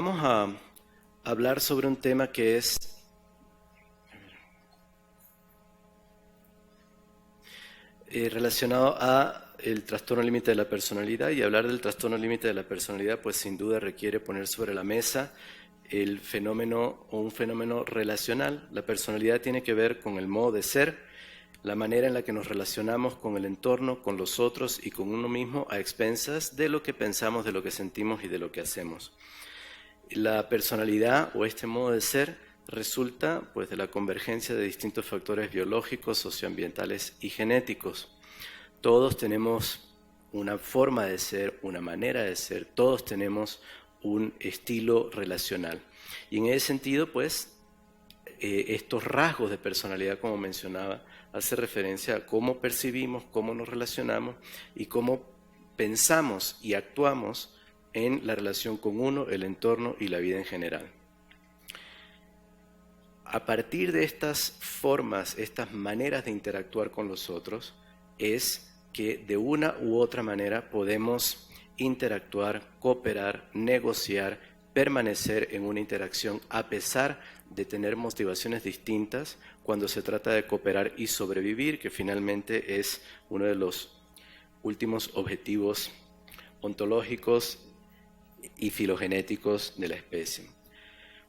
vamos a hablar sobre un tema que es relacionado a el trastorno límite de la personalidad, y hablar del trastorno límite de la personalidad pues sin duda requiere poner sobre la mesa el fenómeno o un fenómeno relacional. La personalidad tiene que ver con el modo de ser, la manera en la que nos relacionamos con el entorno, con los otros y con uno mismo a expensas de lo que pensamos, de lo que sentimos y de lo que hacemos. La personalidad o este modo de ser resulta pues de la convergencia de distintos factores biológicos, socioambientales y genéticos. Todos tenemos una forma de ser, una manera de ser, todos tenemos un estilo relacional. Y en ese sentido, pues, estos rasgos de personalidad, como mencionaba, hace referencia a cómo percibimos, cómo nos relacionamos y cómo pensamos y actuamos en la relación con uno, el entorno y la vida en general. A partir de estas formas, estas maneras de interactuar con los otros, es que de una u otra manera podemos interactuar, cooperar, negociar, permanecer en una interacción a pesar de tener motivaciones distintas cuando se trata de cooperar y sobrevivir, que finalmente es uno de los últimos objetivos ontológicos y filogenéticos de la especie.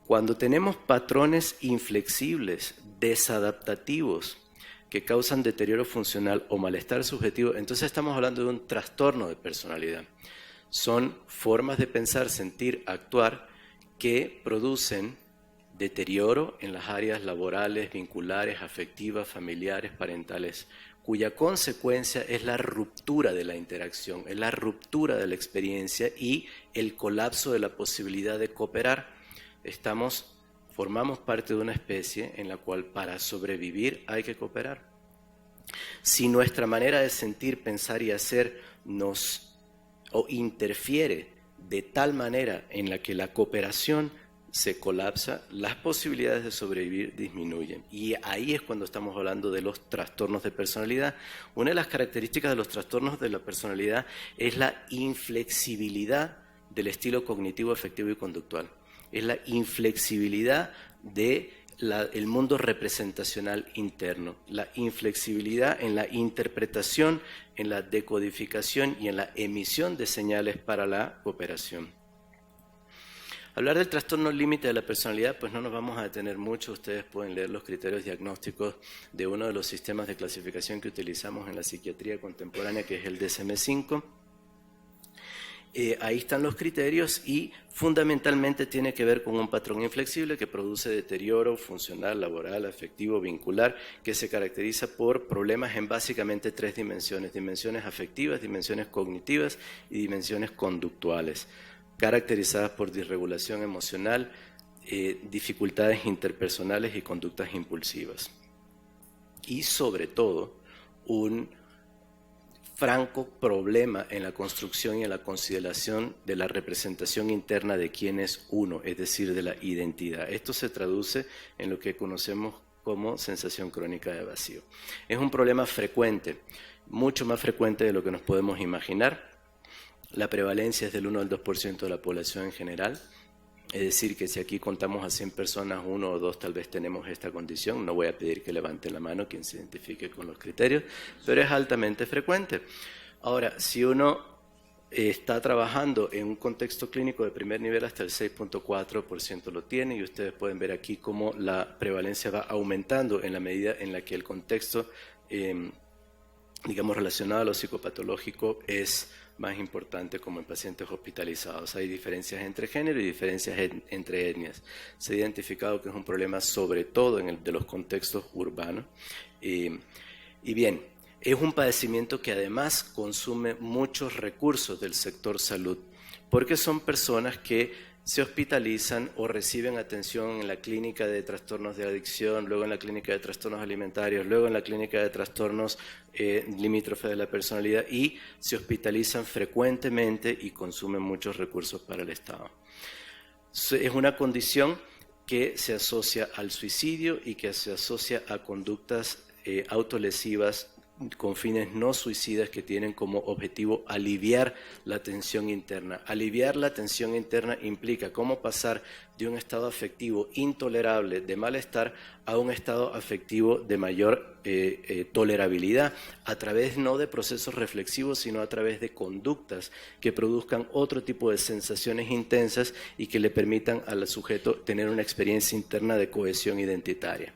Cuando tenemos patrones inflexibles, desadaptativos, que causan deterioro funcional o malestar subjetivo, entonces estamos hablando de un trastorno de personalidad. Son formas de pensar, sentir, actuar que producen deterioro en las áreas laborales, vinculares, afectivas, familiares, parentales, cuya consecuencia es la ruptura de la interacción, es la ruptura de la experiencia y el colapso de la posibilidad de cooperar. Formamos parte de una especie en la cual para sobrevivir hay que cooperar. Si nuestra manera de sentir, pensar y hacer interfiere de tal manera en la que la cooperación se colapsa, las posibilidades de sobrevivir disminuyen. Y ahí es cuando estamos hablando de los trastornos de personalidad. Una de las características de los trastornos de la personalidad es la inflexibilidad del estilo cognitivo, afectivo y conductual. Es la inflexibilidad del mundo representacional interno, la inflexibilidad en la interpretación, en la decodificación y en la emisión de señales para la cooperación. Hablar del trastorno límite de la personalidad, pues no nos vamos a detener mucho. Ustedes pueden leer los criterios diagnósticos de uno de los sistemas de clasificación que utilizamos en la psiquiatría contemporánea, que es el DSM-5. Ahí están los criterios y fundamentalmente tiene que ver con un patrón inflexible que produce deterioro funcional, laboral, afectivo, vincular, que se caracteriza por problemas en básicamente 3 dimensiones: dimensiones afectivas, dimensiones cognitivas y dimensiones conductuales, caracterizadas por disregulación emocional, dificultades interpersonales y conductas impulsivas. Y sobre todo, un franco problema en la construcción y en la consideración de la representación interna de quién es uno, es decir, de la identidad. Esto se traduce en lo que conocemos como sensación crónica de vacío. Es un problema frecuente, mucho más frecuente de lo que nos podemos imaginar. La prevalencia es del 1 al 2% de la población en general. Es decir, que si aquí contamos a 100 personas, 1 o 2 tal vez tenemos esta condición. No voy a pedir que levanten la mano quien se identifique con los criterios, pero es altamente frecuente. Ahora, si uno está trabajando en un contexto clínico de primer nivel, hasta el 6.4% lo tiene, y ustedes pueden ver aquí cómo la prevalencia va aumentando en la medida en la que el contexto, digamos, relacionado a lo psicopatológico es más importante, como en pacientes hospitalizados. Hay diferencias entre género y diferencias entre etnias. Se ha identificado que es un problema sobre todo en el de los contextos urbanos. Y bien, es un padecimiento que además consume muchos recursos del sector salud, porque son personas que se hospitalizan o reciben atención en la clínica de trastornos de adicción, luego en la clínica de trastornos alimentarios, luego en la clínica de trastornos limítrofes de la personalidad, y se hospitalizan frecuentemente y consumen muchos recursos para el Estado. Es una condición que se asocia al suicidio y que se asocia a conductas autolesivas con fines no suicidas que tienen como objetivo aliviar la tensión interna. Aliviar la tensión interna implica cómo pasar de un estado afectivo intolerable de malestar a un estado afectivo de mayor tolerabilidad a través no de procesos reflexivos, sino a través de conductas que produzcan otro tipo de sensaciones intensas y que le permitan al sujeto tener una experiencia interna de cohesión identitaria.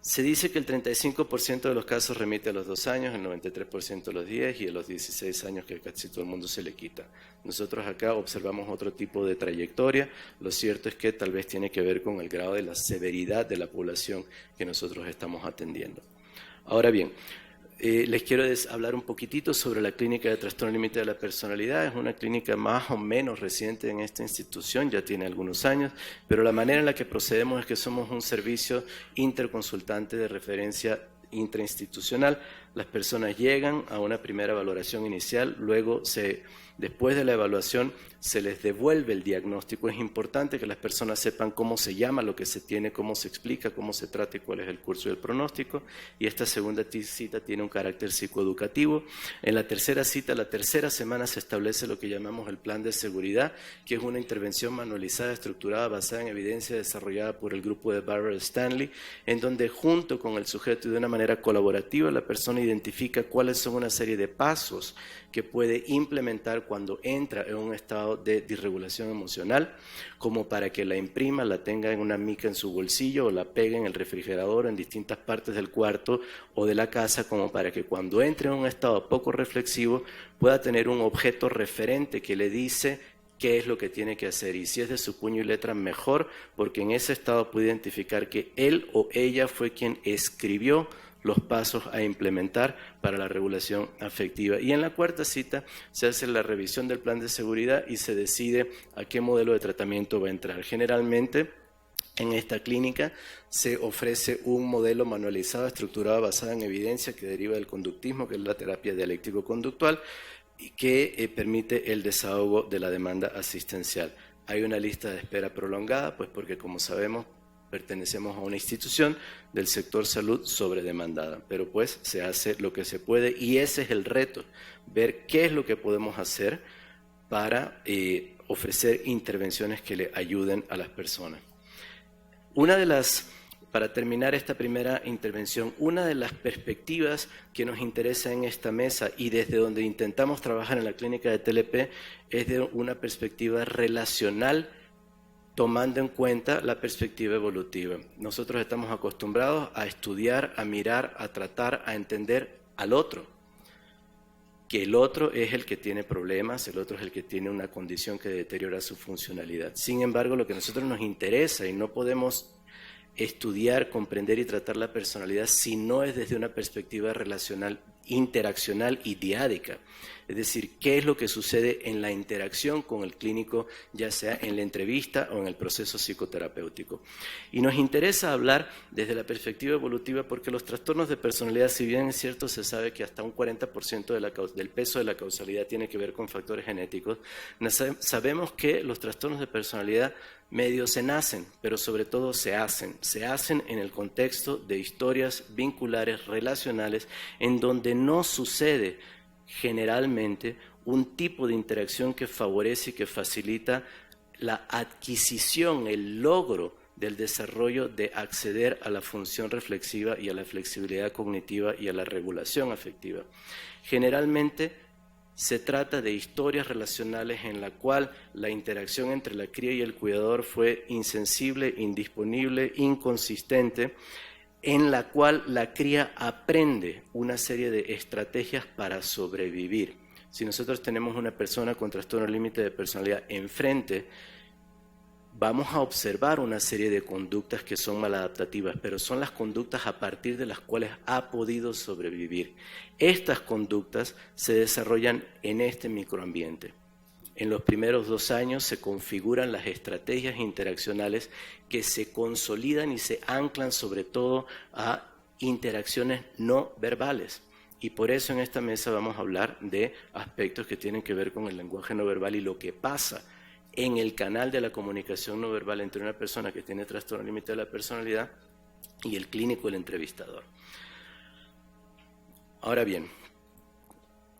Se dice que el 35% de los casos remite a los 2 años, el 93% a los 10 y a los 16 años que casi todo el mundo se le quita. Nosotros acá observamos otro tipo de trayectoria. Lo cierto es que tal vez tiene que ver con el grado de la severidad de la población que nosotros estamos atendiendo. Ahora bien, les quiero hablar un poquitito sobre la clínica de trastorno límite de la personalidad. Es una clínica más o menos reciente en esta institución, ya tiene algunos años, pero la manera en la que procedemos es que somos un servicio interconsultante de referencia intrainstitucional. Las personas llegan a una primera valoración inicial, luego después de la evaluación se les devuelve el diagnóstico. Es importante que las personas sepan cómo se llama lo que se tiene, cómo se explica, cómo se trata y cuál es el curso y el pronóstico. Y esta segunda cita tiene un carácter psicoeducativo. En la tercera cita, la tercera semana, se establece lo que llamamos el plan de seguridad, que es una intervención manualizada, estructurada, basada en evidencia desarrollada por el grupo de Barbara Stanley, en donde junto con el sujeto y de una manera colaborativa la persona identifica cuáles son una serie de pasos que puede implementar cuando entra en un estado de disregulación emocional, como para que la imprima, la tenga en una mica en su bolsillo o la pegue en el refrigerador en distintas partes del cuarto o de la casa, como para que cuando entre en un estado poco reflexivo pueda tener un objeto referente que le dice qué es lo que tiene que hacer, y si es de su puño y letra, mejor, porque en ese estado puede identificar que él o ella fue quien escribió los pasos a implementar para la regulación afectiva. Y en la cuarta cita se hace la revisión del plan de seguridad y se decide a qué modelo de tratamiento va a entrar. Generalmente, en esta clínica se ofrece un modelo manualizado, estructurado, basado en evidencia que deriva del conductismo, que es la terapia dialéctico-conductual, y que permite el desahogo de la demanda asistencial. Hay una lista de espera prolongada, pues porque, como sabemos, pertenecemos a una institución del sector salud sobredemandada, pero pues se hace lo que se puede y ese es el reto, ver qué es lo que podemos hacer para ofrecer intervenciones que le ayuden a las personas. Para terminar esta primera intervención, una de las perspectivas que nos interesa en esta mesa y desde donde intentamos trabajar en la clínica de TLP es de una perspectiva relacional, tomando en cuenta la perspectiva evolutiva. Nosotros estamos acostumbrados a estudiar, a mirar, a tratar, a entender al otro, que el otro es el que tiene problemas, el otro es el que tiene una condición que deteriora su funcionalidad. Sin embargo, lo que a nosotros nos interesa, y no podemos estudiar, comprender y tratar la personalidad si no es desde una perspectiva relacional, interaccional y diádica. Es decir, qué es lo que sucede en la interacción con el clínico, ya sea en la entrevista o en el proceso psicoterapéutico. Y nos interesa hablar desde la perspectiva evolutiva porque los trastornos de personalidad, si bien es cierto, se sabe que hasta un 40% del peso de la causalidad tiene que ver con factores genéticos, sabemos que los trastornos de personalidad medio se nacen, pero sobre todo se hacen en el contexto de historias vinculares, relacionales, en donde no sucede generalmente un tipo de interacción que favorece y que facilita la adquisición, el logro del desarrollo de acceder a la función reflexiva y a la flexibilidad cognitiva y a la regulación afectiva. Generalmente se trata de historias relacionales en la cual la interacción entre la cría y el cuidador fue insensible, indisponible, inconsistente, en la cual la cría aprende una serie de estrategias para sobrevivir. Si nosotros tenemos una persona con trastorno límite de personalidad enfrente, vamos a observar una serie de conductas que son maladaptativas, pero son las conductas a partir de las cuales ha podido sobrevivir. Estas conductas se desarrollan en este microambiente. En los primeros 2 años se configuran las estrategias interaccionales que se consolidan y se anclan sobre todo a interacciones no verbales. Y por eso en esta mesa vamos a hablar de aspectos que tienen que ver con el lenguaje no verbal y lo que pasa en el canal de la comunicación no verbal entre una persona que tiene trastorno límite de la personalidad y el clínico, el entrevistador. Ahora bien,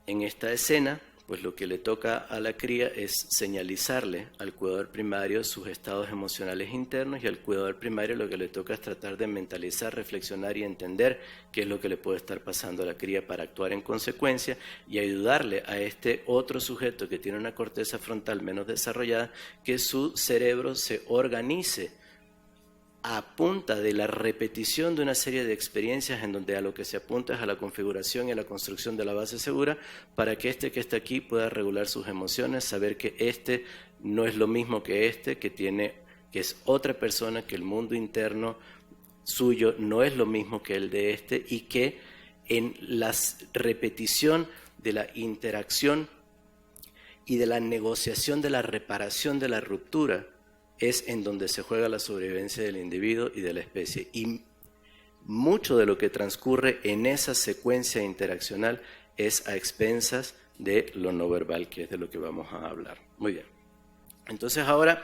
en esta escena, pues lo que le toca a la cría es señalizarle al cuidador primario sus estados emocionales internos, y al cuidador primario lo que le toca es tratar de mentalizar, reflexionar y entender qué es lo que le puede estar pasando a la cría para actuar en consecuencia y ayudarle a este otro sujeto que tiene una corteza frontal menos desarrollada, que su cerebro se organice a punta de la repetición de una serie de experiencias en donde a lo que se apunta es a la configuración y a la construcción de la base segura, para que este que está aquí pueda regular sus emociones, saber que este no es lo mismo que este, que es otra persona, que el mundo interno suyo no es lo mismo que el de este, y que en la repetición de la interacción y de la negociación de la reparación de la ruptura es en donde se juega la sobrevivencia del individuo y de la especie. Y mucho de lo que transcurre en esa secuencia interaccional es a expensas de lo no verbal, que es de lo que vamos a hablar. Muy bien. Entonces ahora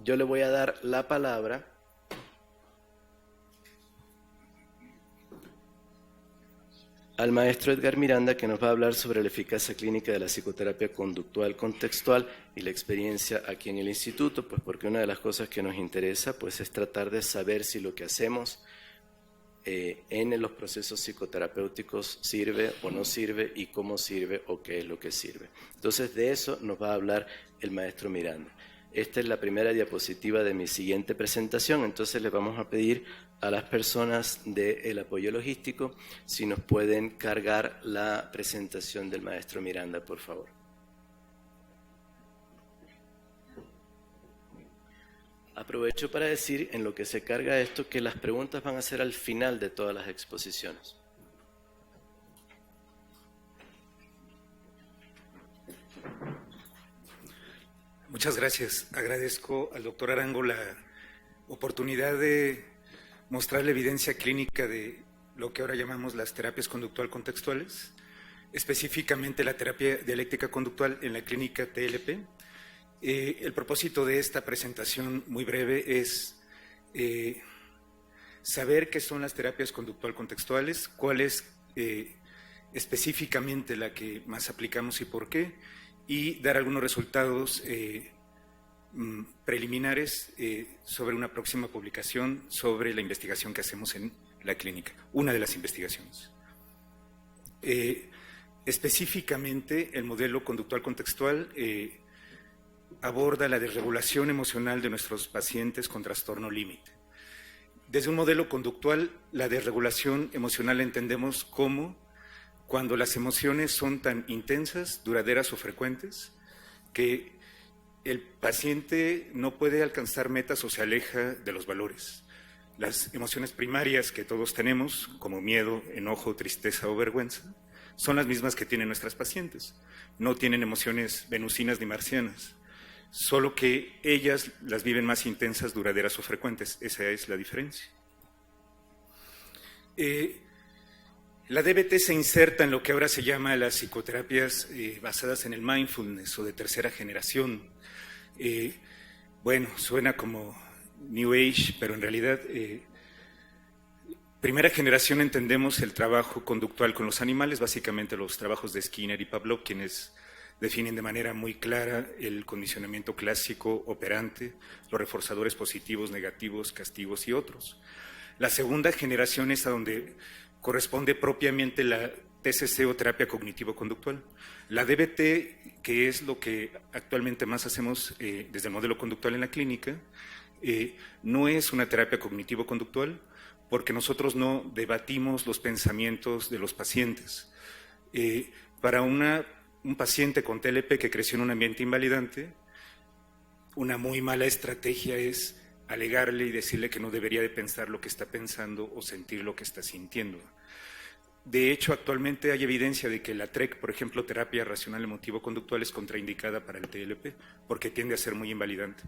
yo le voy a dar la palabra al maestro Edgar Miranda, que nos va a hablar sobre la eficacia clínica de la psicoterapia conductual contextual y la experiencia aquí en el instituto, pues porque una de las cosas que nos interesa pues es tratar de saber si lo que hacemos en los procesos psicoterapéuticos sirve o no sirve, y cómo sirve o qué es lo que sirve. Entonces de eso nos va a hablar el maestro Miranda. Esta es la primera diapositiva de mi siguiente presentación, entonces le vamos a pedir a las personas del apoyo logístico si nos pueden cargar la presentación del maestro Miranda, por favor. Aprovecho para decir, en lo que se carga esto, que las preguntas van a ser al final de todas las exposiciones. Muchas gracias. Agradezco al doctor Arango la oportunidad de mostrar la evidencia clínica de lo que ahora llamamos las terapias conductual contextuales, específicamente la terapia dialéctica conductual en la clínica TLP. El propósito de esta presentación muy breve es saber qué son las terapias conductual contextuales, cuál es específicamente la que más aplicamos y por qué, y dar algunos resultados preliminares sobre una próxima publicación sobre la investigación que hacemos en la clínica, una de las investigaciones. Específicamente, el modelo conductual contextual aborda la desregulación emocional de nuestros pacientes con trastorno límite. Desde un modelo conductual, la desregulación emocional la entendemos como cuando las emociones son tan intensas, duraderas o frecuentes, que el paciente no puede alcanzar metas o se aleja de los valores. Las emociones primarias que todos tenemos, como miedo, enojo, tristeza o vergüenza, son las mismas que tienen nuestras pacientes. No tienen emociones venusinas ni marcianas, solo que ellas las viven más intensas, duraderas o frecuentes. Esa es la diferencia. La DBT se inserta en lo que ahora se llama las psicoterapias basadas en el mindfulness o de tercera generación. Bueno, suena como New Age, pero en realidad primera generación entendemos el trabajo conductual con los animales, básicamente los trabajos de Skinner y Pavlov, quienes definen de manera muy clara el condicionamiento clásico operante, los reforzadores positivos, negativos, castigos y otros. La segunda generación es a donde corresponde propiamente la TCC o terapia cognitivo-conductual. La DBT, que es lo que actualmente más hacemos desde el modelo conductual en la clínica, no es una terapia cognitivo-conductual porque nosotros no debatimos los pensamientos de los pacientes. Para un paciente con TLP que creció en un ambiente invalidante, una muy mala estrategia es alegarle y decirle que no debería de pensar lo que está pensando o sentir lo que está sintiendo. De hecho, actualmente hay evidencia de que la TREC, por ejemplo, terapia racional emotivo-conductual, es contraindicada para el TLP porque tiende a ser muy invalidante.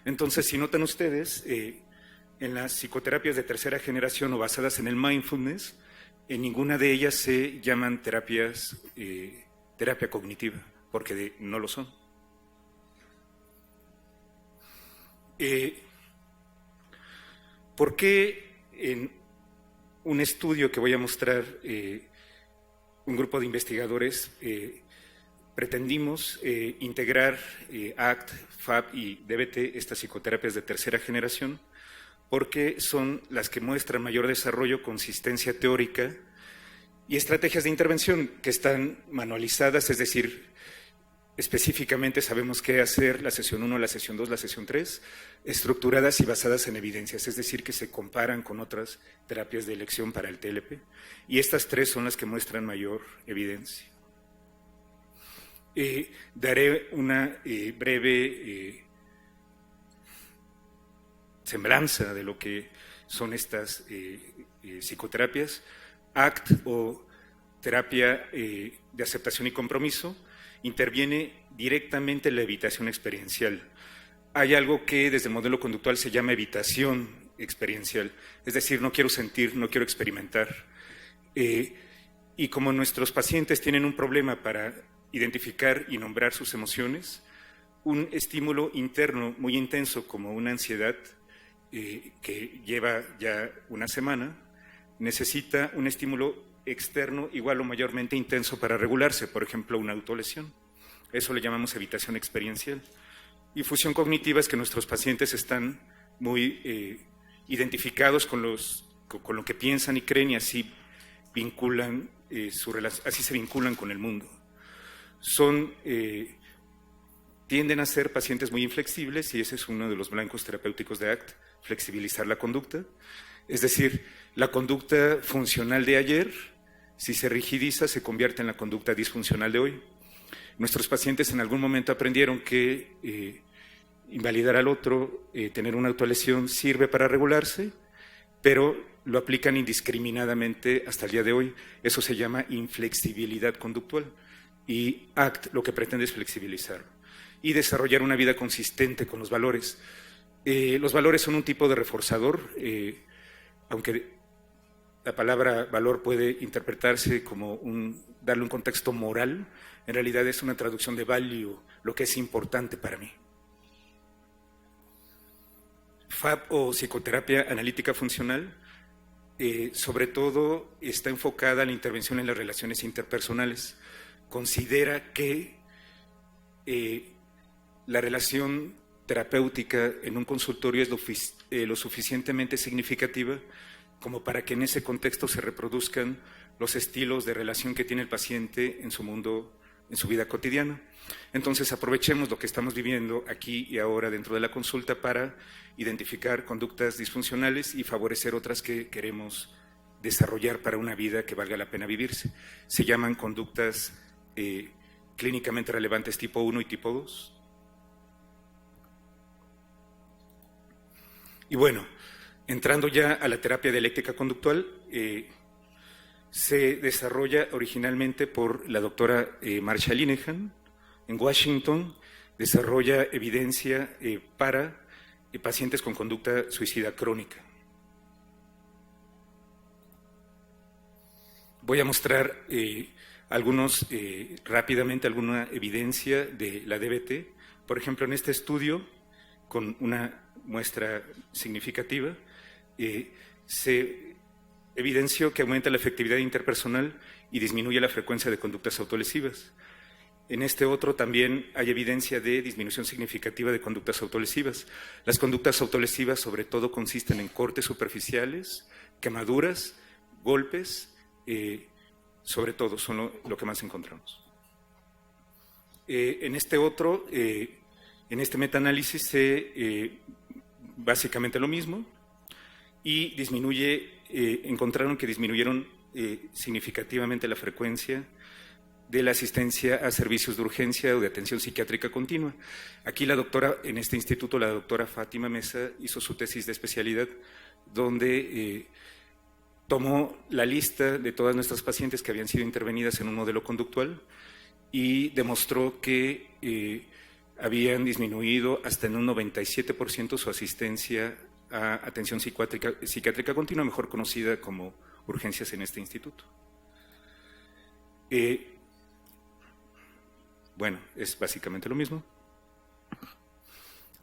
Entonces, si notan ustedes, en las psicoterapias de tercera generación o basadas en el mindfulness, en ninguna de ellas se llaman terapia cognitiva, porque no lo son. ¿Por qué un estudio que voy a mostrar, un grupo de investigadores, pretendimos integrar ACT, FAP y DBT, estas psicoterapias de tercera generación, porque son las que muestran mayor desarrollo, consistencia teórica y estrategias de intervención que están manualizadas, es decir, específicamente sabemos qué hacer la sesión 1, la sesión 2, la sesión 3, estructuradas y basadas en evidencias, es decir, que se comparan con otras terapias de elección para el TLP, y estas tres son las que muestran mayor evidencia. Daré una breve semblanza de lo que son estas psicoterapias. ACT, o terapia de aceptación y compromiso, interviene directamente en la evitación experiencial. Hay algo que desde el modelo conductual se llama evitación experiencial, es decir, no quiero sentir, no quiero experimentar. Y como nuestros pacientes tienen un problema para identificar y nombrar sus emociones, un estímulo interno muy intenso como una ansiedad que lleva ya una semana, necesita un estímulo externo igual o mayormente intenso para regularse, por ejemplo, una autolesión. Eso le llamamos evitación experiencial. Y fusión cognitiva es que nuestros pacientes están muy identificados con lo que piensan y creen, y así vinculan así se vinculan con el mundo. Tienden a ser pacientes muy inflexibles, y ese es uno de los blancos terapéuticos de ACT, flexibilizar la conducta. Es decir, la conducta funcional de ayer, si se rigidiza, se convierte en la conducta disfuncional de hoy. Nuestros pacientes en algún momento aprendieron que invalidar al otro, tener una autolesión sirve para regularse, pero lo aplican indiscriminadamente hasta el día de hoy. Eso se llama inflexibilidad conductual, y ACT lo que pretende es flexibilizar y desarrollar una vida consistente con los valores. Los valores son un tipo de reforzador, aunque la palabra valor puede interpretarse como darle un contexto moral, en realidad es una traducción de value, lo que es importante para mí. FAP, o psicoterapia analítica funcional, sobre todo está enfocada a la intervención en las relaciones interpersonales. Considera que la relación terapéutica en un consultorio es lo suficientemente significativa como para que en ese contexto se reproduzcan los estilos de relación que tiene el paciente en su mundo, en su vida cotidiana. Entonces aprovechemos lo que estamos viviendo aquí y ahora dentro de la consulta para identificar conductas disfuncionales y favorecer otras que queremos desarrollar para una vida que valga la pena vivirse. Se llaman conductas clínicamente relevantes tipo 1 y tipo 2. Y bueno, entrando ya a la terapia dialéctica conductual, se desarrolla originalmente por la doctora Marsha Linehan en Washington, desarrolla evidencia para pacientes con conducta suicida crónica. Voy a mostrar rápidamente alguna evidencia de la DBT. Por ejemplo, en este estudio, con una muestra significativa, se evidenció que aumenta la efectividad interpersonal y disminuye la frecuencia de conductas autolesivas. En este otro también hay evidencia de disminución significativa de conductas autolesivas. Las conductas autolesivas sobre todo consisten en cortes superficiales, quemaduras, golpes, sobre todo son lo que más encontramos. En este otro, en este metaanálisis básicamente lo mismo, y encontraron que disminuyeron significativamente la frecuencia de la asistencia a servicios de urgencia o de atención psiquiátrica continua. Aquí en este instituto, la doctora Fátima Mesa hizo su tesis de especialidad, donde tomó la lista de todas nuestras pacientes que habían sido intervenidas en un modelo conductual y demostró que habían disminuido hasta en un 97% su asistencia a atención psiquiátrica continua, mejor conocida como urgencias en este instituto. Bueno, es básicamente lo mismo.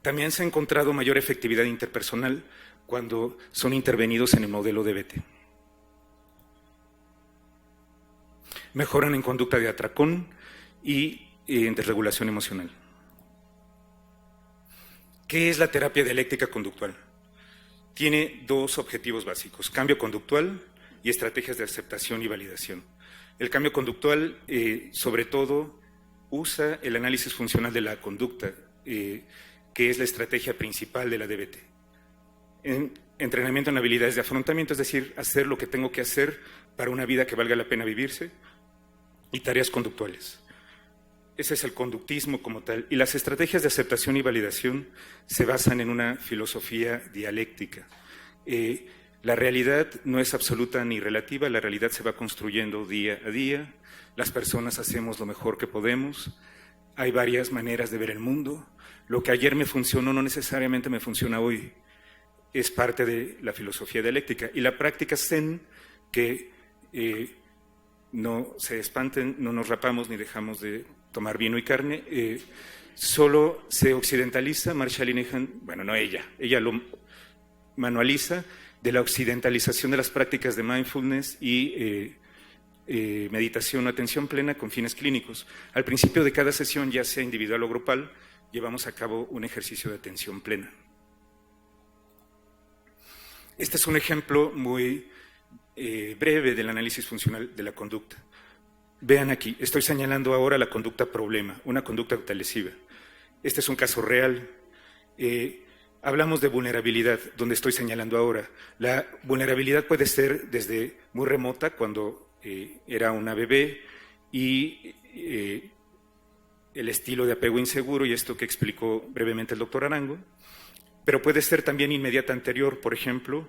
También se ha encontrado mayor efectividad interpersonal cuando son intervenidos en el modelo DBT. mejoran en conducta de atracón y en desregulación emocional. ¿Qué es la terapia dialéctica conductual? Tiene dos objetivos básicos: cambio conductual y estrategias de aceptación y validación. El cambio conductual, sobre todo, usa el análisis funcional de la conducta, que es la estrategia principal de la DBT. Entrenamiento en habilidades de afrontamiento, es decir, hacer lo que tengo que hacer para una vida que valga la pena vivirse, y tareas conductuales. Ese es el conductismo como tal. Y las estrategias de aceptación y validación se basan en una filosofía dialéctica. La realidad no es absoluta ni relativa, la realidad se va construyendo día a día, las personas hacemos lo mejor que podemos, hay varias maneras de ver el mundo, lo que ayer me funcionó no necesariamente me funciona hoy, es parte de la filosofía dialéctica. Y la práctica Zen, que no se espanten, no nos rapamos ni dejamos de tomar vino y carne, solo se occidentaliza. Marsha Linehan, bueno, no ella lo manualiza, de la occidentalización de las prácticas de mindfulness y meditación o atención plena con fines clínicos. Al principio de cada sesión, ya sea individual o grupal, llevamos a cabo un ejercicio de atención plena. Este es un ejemplo muy breve del análisis funcional de la conducta. Vean aquí, estoy señalando ahora la conducta problema, una conducta autolesiva. Este es un caso real. Hablamos de vulnerabilidad, donde estoy señalando ahora. La vulnerabilidad puede ser desde muy remota, cuando era una bebé, y el estilo de apego inseguro, y esto que explicó brevemente el doctor Arango, pero puede ser también inmediata anterior. Por ejemplo,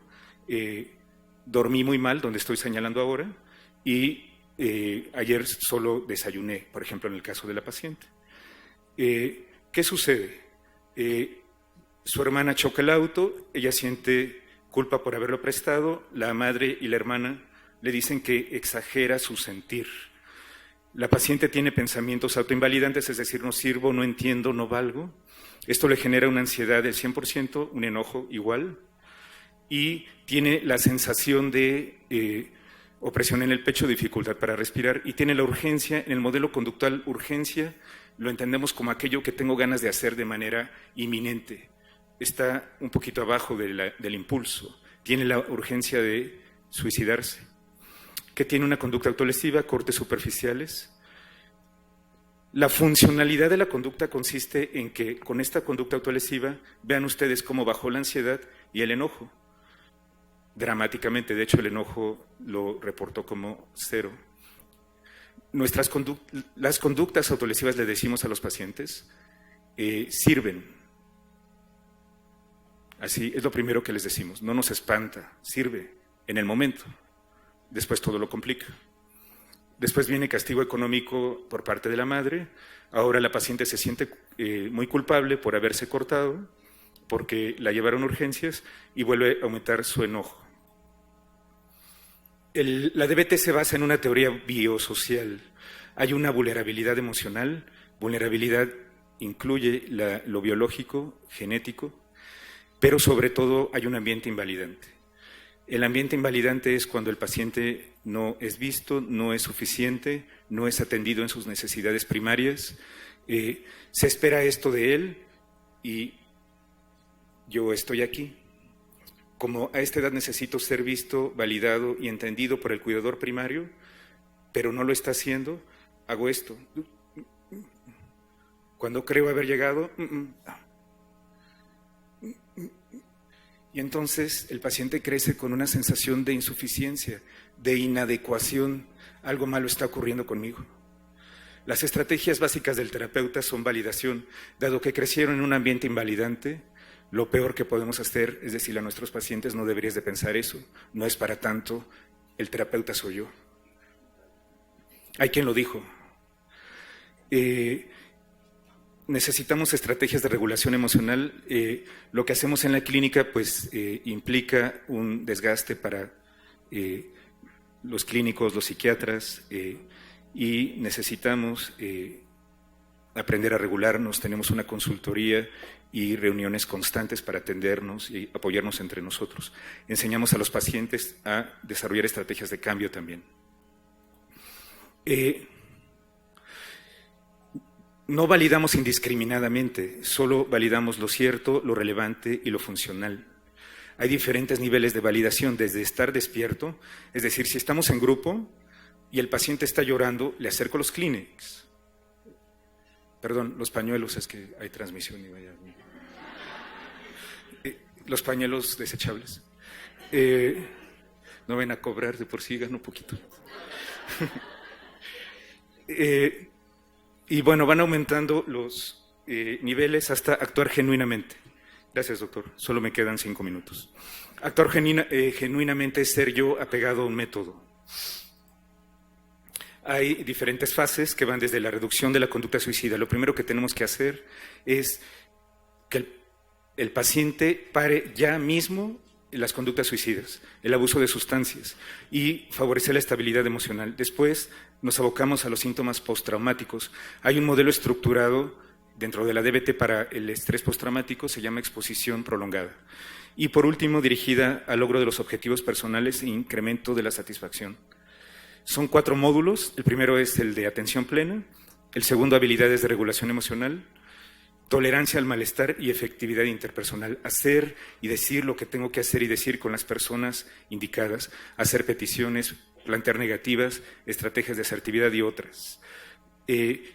dormí muy mal, donde estoy señalando ahora, y ayer solo desayuné, por ejemplo, en el caso de la paciente. ¿Qué sucede? Su hermana choca el auto, ella siente culpa por haberlo prestado, la madre y la hermana le dicen que exagera su sentir. La paciente tiene pensamientos autoinvalidantes, es decir, no sirvo, no entiendo, no valgo. Esto le genera una ansiedad del 100%, un enojo igual, y tiene la sensación de opresión en el pecho, dificultad para respirar, y tiene la urgencia. En el modelo conductual, urgencia lo entendemos como aquello que tengo ganas de hacer de manera inminente. Está un poquito abajo del impulso, tiene la urgencia de suicidarse. ¿Qué tiene una conducta autolesiva? Cortes superficiales. La funcionalidad de la conducta consiste en que con esta conducta autolesiva, vean ustedes cómo bajó la ansiedad y el enojo. Dramáticamente, de hecho el enojo lo reportó como 0. Las conductas autolesivas, le decimos a los pacientes, sirven. Así es lo primero que les decimos, no nos espanta, sirve en el momento, después todo lo complica. Después viene castigo económico por parte de la madre, ahora la paciente se siente muy culpable por haberse cortado, porque la llevaron a urgencias, y vuelve a aumentar su enojo. La DBT se basa en una teoría biosocial. Hay una vulnerabilidad emocional, vulnerabilidad incluye lo biológico, genético, pero sobre todo hay un ambiente invalidante. El ambiente invalidante es cuando el paciente no es visto, no es suficiente, no es atendido en sus necesidades primarias. Se espera esto de él y yo estoy aquí. Como a esta edad necesito ser visto, validado y entendido por el cuidador primario, pero no lo está haciendo, hago esto. Cuando creo haber llegado, y entonces el paciente crece con una sensación de insuficiencia, de inadecuación. Algo malo está ocurriendo conmigo. Las estrategias básicas del terapeuta son validación. Dado que crecieron en un ambiente invalidante, lo peor que podemos hacer es decirle a nuestros pacientes: no deberías de pensar eso, no es para tanto, el terapeuta soy yo. Hay quien lo dijo. Necesitamos estrategias de regulación emocional. Lo que hacemos en la clínica pues implica un desgaste para los clínicos, los psiquiatras, y necesitamos aprender a regularnos. Tenemos una consultoría y reuniones constantes para atendernos y apoyarnos entre nosotros. Enseñamos a los pacientes a desarrollar estrategias de cambio también. No validamos indiscriminadamente, solo validamos lo cierto, lo relevante y lo funcional. Hay diferentes niveles de validación, desde estar despierto, es decir, si estamos en grupo y el paciente está llorando, le acerco los Kleenex. Perdón, los pañuelos, es que hay transmisión y vaya. Los pañuelos desechables. No ven a cobrar, de por sí gano un poquito. Y bueno, van aumentando los niveles hasta actuar genuinamente. Gracias, doctor. Solo me quedan 5 minutos. Actuar genuinamente es ser yo apegado a un método. Hay diferentes fases que van desde la reducción de la conducta suicida. Lo primero que tenemos que hacer es que el paciente pare ya mismo las conductas suicidas, el abuso de sustancias y favorecer la estabilidad emocional. Después nos abocamos a los síntomas postraumáticos. Hay un modelo estructurado dentro de la DBT para el estrés postraumático, se llama exposición prolongada. Y por último, dirigida al logro de los objetivos personales e incremento de la satisfacción. Son 4 módulos. El primero es el de atención plena, el segundo, habilidades de regulación emocional, tolerancia al malestar y efectividad interpersonal, hacer y decir lo que tengo que hacer y decir con las personas indicadas, hacer peticiones, plantear negativas, estrategias de asertividad y otras.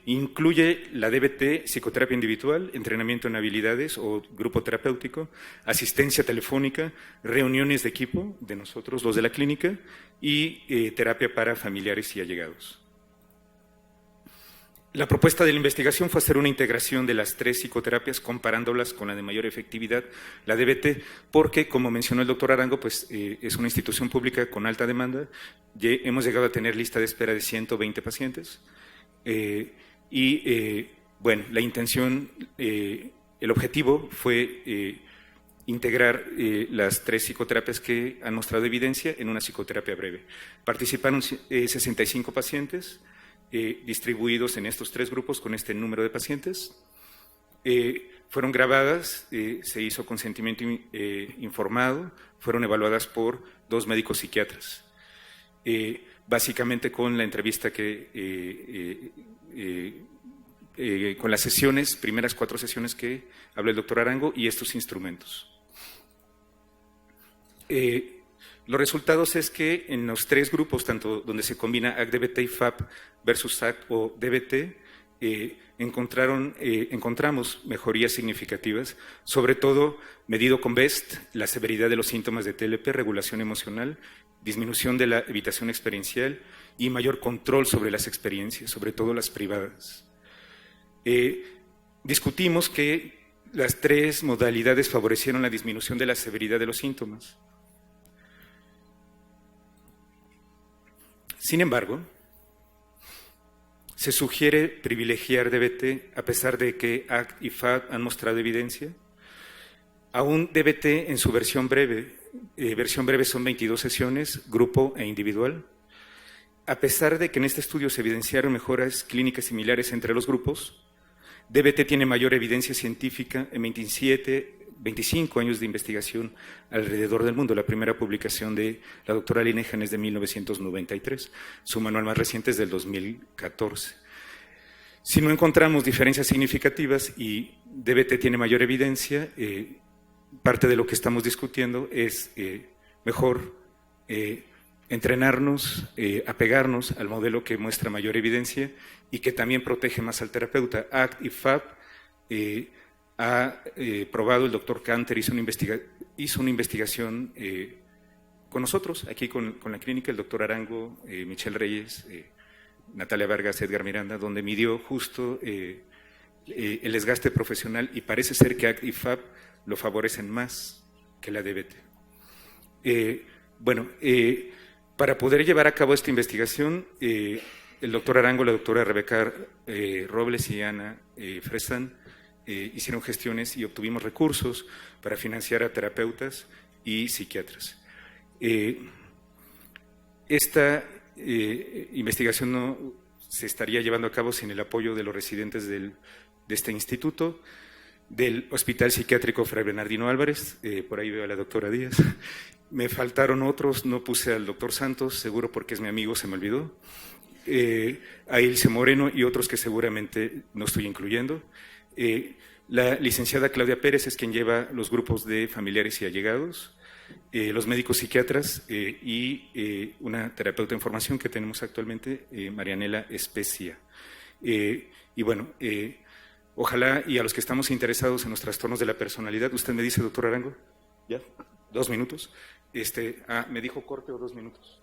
Incluye la DBT, psicoterapia individual, entrenamiento en habilidades o grupo terapéutico, asistencia telefónica, reuniones de equipo de nosotros, los de la clínica, y terapia para familiares y allegados. La propuesta de la investigación fue hacer una integración de las 3 psicoterapias comparándolas con la de mayor efectividad, la DBT, porque, como mencionó el doctor Arango, pues, es una institución pública con alta demanda. Hemos llegado a tener lista de espera de 120 pacientes. Bueno, la intención, el objetivo fue integrar las 3 psicoterapias que han mostrado evidencia en una psicoterapia breve. Participaron 65 pacientes, distribuidos en estos 3 grupos con este número de pacientes. Fueron grabadas, se hizo consentimiento informado, fueron evaluadas por 2 médicos psiquiatras. Básicamente con la entrevista con las sesiones, primeras 4 sesiones que habló el doctor Arango y estos instrumentos. Los resultados es que en los 3 grupos, tanto donde se combina ACT-DBT y FAP versus ACT o DBT, encontramos mejorías significativas, sobre todo medido con BEST, la severidad de los síntomas de TLP, regulación emocional, disminución de la evitación experiencial y mayor control sobre las experiencias, sobre todo las privadas. Discutimos que las 3 modalidades favorecieron la disminución de la severidad de los síntomas. Sin embargo, se sugiere privilegiar DBT a pesar de que ACT y FAP han mostrado evidencia. Aún DBT en su versión breve son 22 sesiones, grupo e individual. A pesar de que en este estudio se evidenciaron mejoras clínicas similares entre los grupos, DBT tiene mayor evidencia científica en 25 años de investigación alrededor del mundo. La primera publicación de la doctora Linehan es de 1993, su manual más reciente es del 2014. Si no encontramos diferencias significativas y DBT tiene mayor evidencia, parte de lo que estamos discutiendo es mejor entrenarnos, apegarnos al modelo que muestra mayor evidencia y que también protege más al terapeuta. ACT y FAP ha probado, el doctor Kanter hizo una investigación con nosotros, aquí con la clínica, el doctor Arango, Michelle Reyes, Natalia Vargas, Edgar Miranda, donde midió justo el desgaste profesional y parece ser que ACT y FAP lo favorecen más que la DBT. Para poder llevar a cabo esta investigación, el doctor Arango, la doctora Rebeca Robles y Ana Fresan hicieron gestiones y obtuvimos recursos para financiar a terapeutas y psiquiatras. Esta investigación no se estaría llevando a cabo sin el apoyo de los residentes de este instituto, del Hospital Psiquiátrico Fray Bernardino Álvarez, por ahí veo a la doctora Díaz. Me faltaron otros, no puse al doctor Santos, seguro porque es mi amigo, se me olvidó. a Ilse Moreno y otros que seguramente no estoy incluyendo. La licenciada Claudia Pérez es quien lleva los grupos de familiares y allegados, los médicos psiquiatras y una terapeuta en formación que tenemos actualmente, Marianela Especia. Y bueno, ojalá, y a los que estamos interesados en los trastornos de la personalidad, usted me dice, doctor Arango, ¿ya? 2 minutos. ¿Me dijo corte o 2 minutos?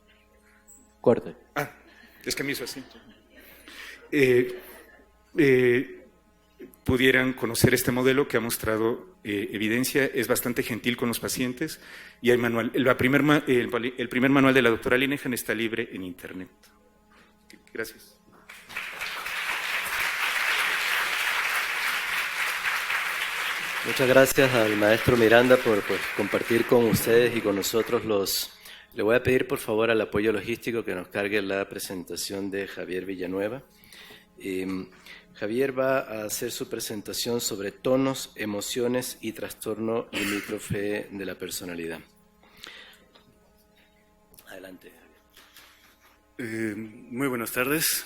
Corte. Es que me hizo así. Pudieran conocer este modelo que ha mostrado evidencia, es bastante gentil con los pacientes y hay manual. El primer manual de la doctora Linehan está libre en internet. Gracias. Muchas gracias al maestro Miranda por compartir con ustedes y con nosotros Le voy a pedir por favor al apoyo logístico que nos cargue la presentación de Javier Villanueva. Javier va a hacer su presentación sobre tonos, emociones y trastorno limítrofe de la personalidad. Adelante, Javier. Muy buenas tardes.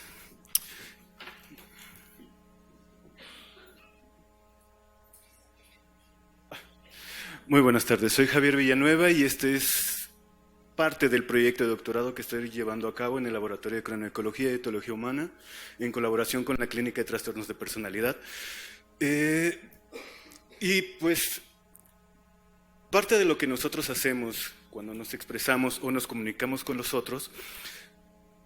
Muy buenas tardes, soy Javier Villanueva y este es parte del proyecto de doctorado que estoy llevando a cabo en el Laboratorio de Cronoecología y Etología Humana en colaboración con la Clínica de Trastornos de Personalidad. Y pues parte de lo que nosotros hacemos cuando nos expresamos o nos comunicamos con los otros,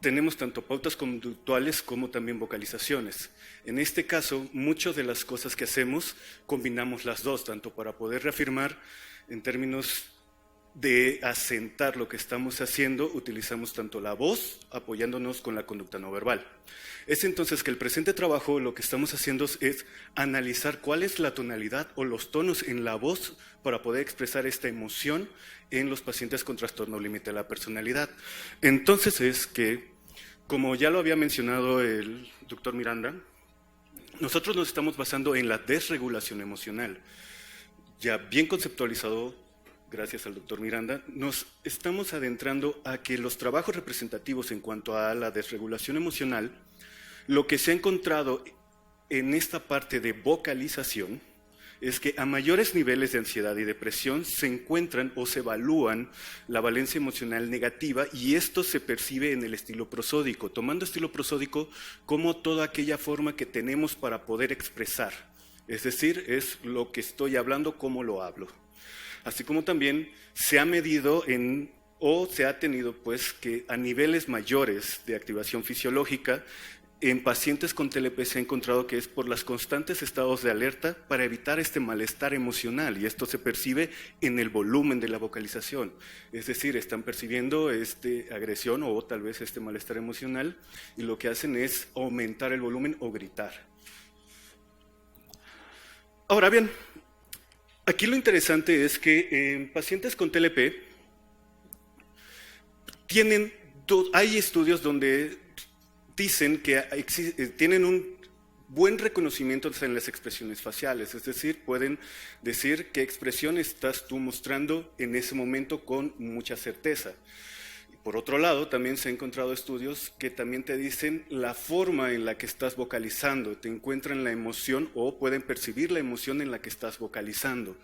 tenemos tanto pautas conductuales como también vocalizaciones. En este caso, muchas de las cosas que hacemos combinamos las dos, tanto para poder reafirmar en términos de asentar lo que estamos haciendo, utilizamos tanto la voz apoyándonos con la conducta no verbal. Es entonces que el presente trabajo lo que estamos haciendo es analizar cuál es la tonalidad o los tonos en la voz para poder expresar esta emoción en los pacientes con trastorno límite de la personalidad. Entonces es que, como ya lo había mencionado el doctor Miranda, nosotros nos estamos basando en la desregulación emocional. Ya bien conceptualizado, gracias al doctor Miranda, nos estamos adentrando a que los trabajos representativos en cuanto a la desregulación emocional, lo que se ha encontrado en esta parte de vocalización es que a mayores niveles de ansiedad y depresión se encuentran o se evalúan la valencia emocional negativa y esto se percibe en el estilo prosódico, tomando estilo prosódico como toda aquella forma que tenemos para poder expresar, es decir, es lo que estoy hablando, cómo lo hablo. Así como también se ha medido o se ha tenido pues que a niveles mayores de activación fisiológica, en pacientes con TLP se ha encontrado que es por los constantes estados de alerta para evitar este malestar emocional y esto se percibe en el volumen de la vocalización. Es decir, están percibiendo agresión o tal vez este malestar emocional y lo que hacen es aumentar el volumen o gritar. Ahora bien, aquí lo interesante es que en pacientes con TLP hay estudios donde dicen que tienen un buen reconocimiento en las expresiones faciales, es decir, pueden decir qué expresión estás tú mostrando en ese momento con mucha certeza. Por otro lado, también se han encontrado estudios que también te dicen la forma en la que estás vocalizando, te encuentran la emoción o pueden percibir la emoción en la que estás vocalizando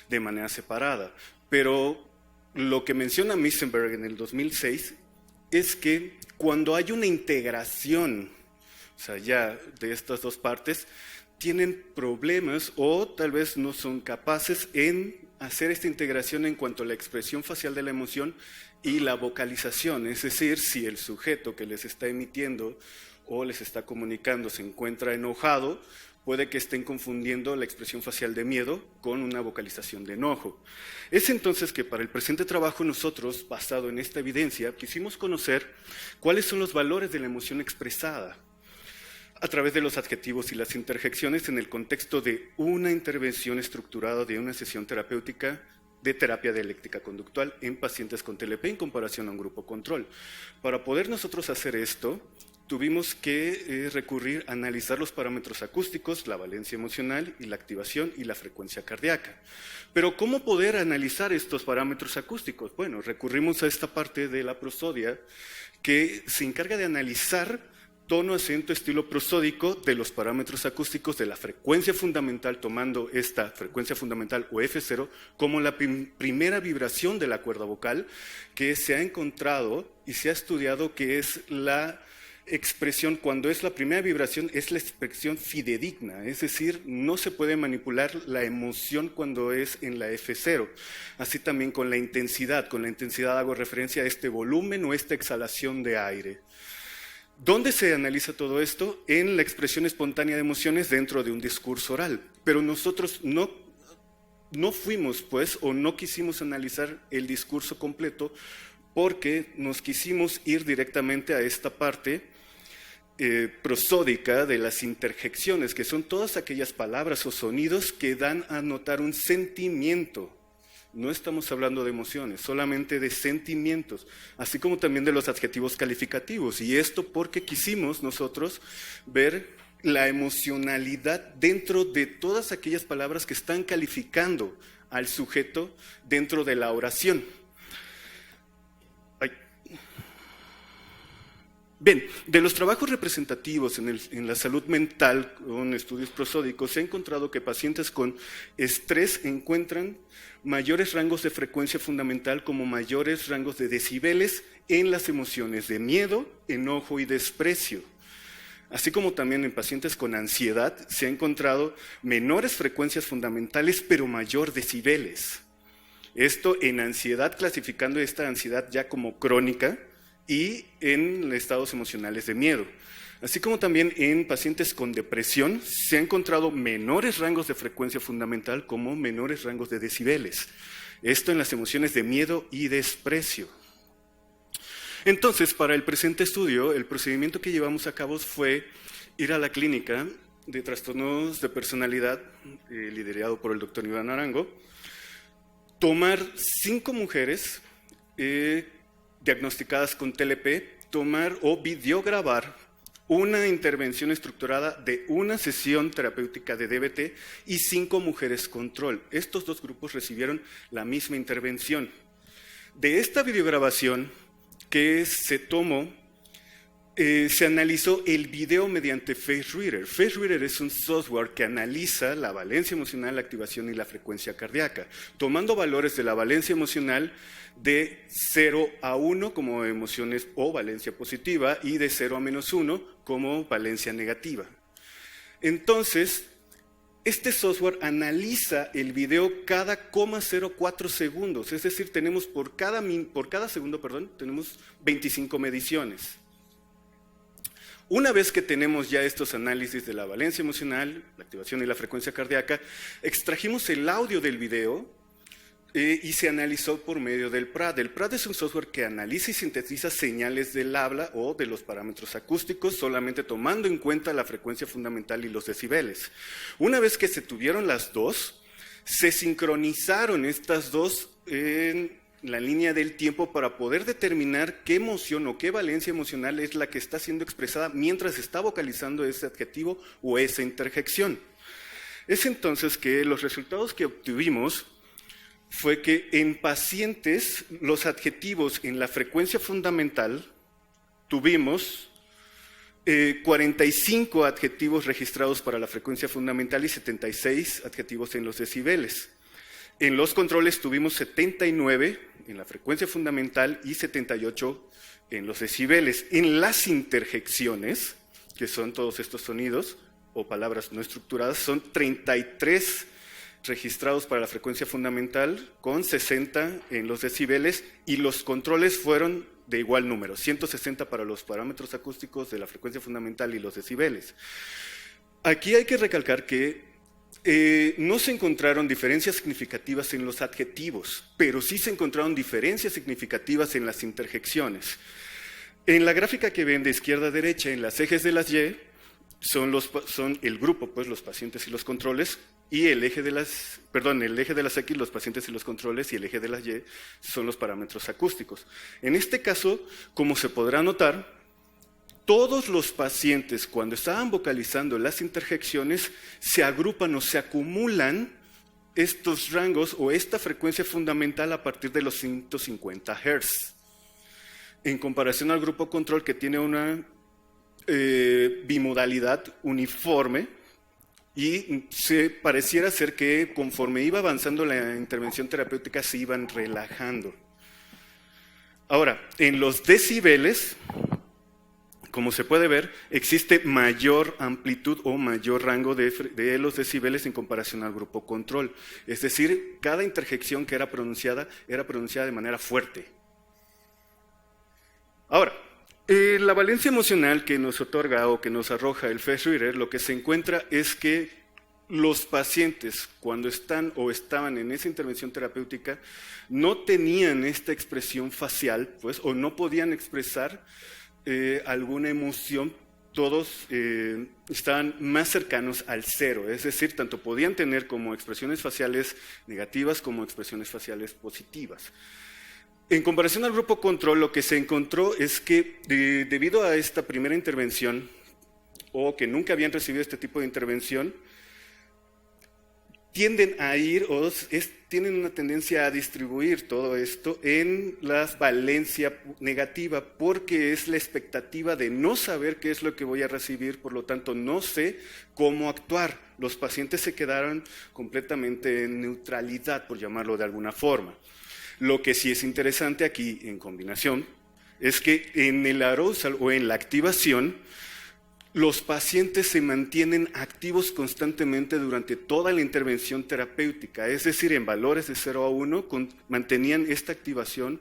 de manera separada. Pero lo que menciona Misenberg en el 2006 es que cuando hay una integración, o sea, ya de estas dos partes, tienen problemas o tal vez no son capaces en hacer esta integración en cuanto a la expresión facial de la emoción y la vocalización, es decir, si el sujeto que les está emitiendo o les está comunicando se encuentra enojado, puede que estén confundiendo la expresión facial de miedo con una vocalización de enojo. Es entonces que para el presente trabajo nosotros, basado en esta evidencia, quisimos conocer cuáles son los valores de la emoción expresada a través de los adjetivos y las interjecciones en el contexto de una intervención estructurada de una sesión terapéutica de terapia dialéctica conductual en pacientes con TLP en comparación a un grupo control. Para poder nosotros hacer esto, tuvimos que recurrir a analizar los parámetros acústicos, la valencia emocional y la activación y la frecuencia cardíaca. Pero ¿cómo poder analizar estos parámetros acústicos? Bueno, recurrimos a esta parte de la prosodia que se encarga de analizar tono, acento, estilo prosódico de los parámetros acústicos de la frecuencia fundamental, tomando esta frecuencia fundamental o F0 como la primera vibración de la cuerda vocal, que se ha encontrado y se ha estudiado que es la expresión, cuando es la primera vibración, es la expresión fidedigna, es decir, no se puede manipular la emoción cuando es en la F0. Así también con la intensidad hago referencia a este volumen o esta exhalación de aire. ¿Dónde se analiza todo esto? En la expresión espontánea de emociones dentro de un discurso oral. Pero nosotros no fuimos, pues, o no quisimos analizar el discurso completo porque nos quisimos ir directamente a esta parte prosódica de las interjecciones, que son todas aquellas palabras o sonidos que dan a notar un sentimiento. No estamos hablando de emociones, solamente de sentimientos, así como también de los adjetivos calificativos. Y esto porque quisimos nosotros ver la emocionalidad dentro de todas aquellas palabras que están calificando al sujeto dentro de la oración. Bien, de los trabajos representativos en la salud mental con estudios prosódicos, se ha encontrado que pacientes con estrés encuentran mayores rangos de frecuencia fundamental como mayores rangos de decibeles en las emociones de miedo, enojo y desprecio. Así como también en pacientes con ansiedad se ha encontrado menores frecuencias fundamentales pero mayor decibeles. Esto en ansiedad, clasificando esta ansiedad ya como crónica, y en estados emocionales de miedo. Así como también en pacientes con depresión se han encontrado menores rangos de frecuencia fundamental como menores rangos de decibeles. Esto en las emociones de miedo y desprecio. Entonces, para el presente estudio, el procedimiento que llevamos a cabo fue ir a la clínica de trastornos de personalidad, liderado por el doctor Iván Arango, tomar 5 mujeres diagnosticadas con TLP, tomar o videograbar una intervención estructurada de una sesión terapéutica de DBT y 5 mujeres control. Estos 2 grupos recibieron la misma intervención. De esta videograbación que se tomó, se analizó el video mediante FaceReader. FaceReader es un software que analiza la valencia emocional, la activación y la frecuencia cardíaca, tomando valores de la valencia emocional de 0 a 1 como emociones o valencia positiva y de 0 a -1 como valencia negativa. Entonces, este software analiza el video cada 0,04 segundos, es decir, tenemos por cada segundo, tenemos 25 mediciones. Una vez que tenemos ya estos análisis de la valencia emocional, la activación y la frecuencia cardíaca, extrajimos el audio del video y se analizó por medio del PRAD. El PRAD es un software que analiza y sintetiza señales del habla o de los parámetros acústicos, solamente tomando en cuenta la frecuencia fundamental y los decibeles. Una vez que se tuvieron las dos, se sincronizaron estas dos en la línea del tiempo para poder determinar qué emoción o qué valencia emocional es la que está siendo expresada mientras está vocalizando ese adjetivo o esa interjección. Es entonces que los resultados que obtuvimos fue que en pacientes los adjetivos en la frecuencia fundamental tuvimos 45 adjetivos registrados para la frecuencia fundamental y 76 adjetivos en los decibeles. En los controles tuvimos 79 en la frecuencia fundamental y 78 en los decibeles. En las interjecciones, que son todos estos sonidos o palabras no estructuradas, son 33 registrados para la frecuencia fundamental con 60 en los decibeles y los controles fueron de igual número, 160 para los parámetros acústicos de la frecuencia fundamental y los decibeles. Aquí hay que recalcar que no se encontraron diferencias significativas en los adjetivos, pero sí se encontraron diferencias significativas en las interjecciones. En la gráfica que ven de izquierda a derecha, en las ejes de las Y, son el grupo, pues los pacientes y los controles, y el eje de las X, los pacientes y los controles, y el eje de las Y son los parámetros acústicos. En este caso, como se podrá notar, todos los pacientes, cuando estaban vocalizando las interjecciones, se agrupan o se acumulan estos rangos o esta frecuencia fundamental a partir de los 150 Hz. En comparación al grupo control, que tiene una bimodalidad uniforme, y pareciera ser que conforme iba avanzando la intervención terapéutica se iban relajando. Ahora, en los decibeles, como se puede ver, existe mayor amplitud o mayor rango de los decibeles en comparación al grupo control. Es decir, cada interjección que era pronunciada de manera fuerte. Ahora, la valencia emocional que nos otorga o que nos arroja el Face Reader, lo que se encuentra es que los pacientes, cuando están o estaban en esa intervención terapéutica, no tenían esta expresión facial, pues, o no podían expresar alguna emoción. Todos estaban más cercanos al cero, es decir, tanto podían tener como expresiones faciales negativas como expresiones faciales positivas. En comparación al grupo control, lo que se encontró es que debido a esta primera intervención, o que nunca habían recibido este tipo de intervención, tienden a ir o tienen una tendencia a distribuir todo esto en la valencia negativa, porque es la expectativa de no saber qué es lo que voy a recibir, por lo tanto no sé cómo actuar. Los pacientes se quedaron completamente en neutralidad, por llamarlo de alguna forma. Lo que sí es interesante aquí, en combinación, es que en el arousal o en la activación, los pacientes se mantienen activos constantemente durante toda la intervención terapéutica, es decir, en valores de 0 a 1 mantenían esta activación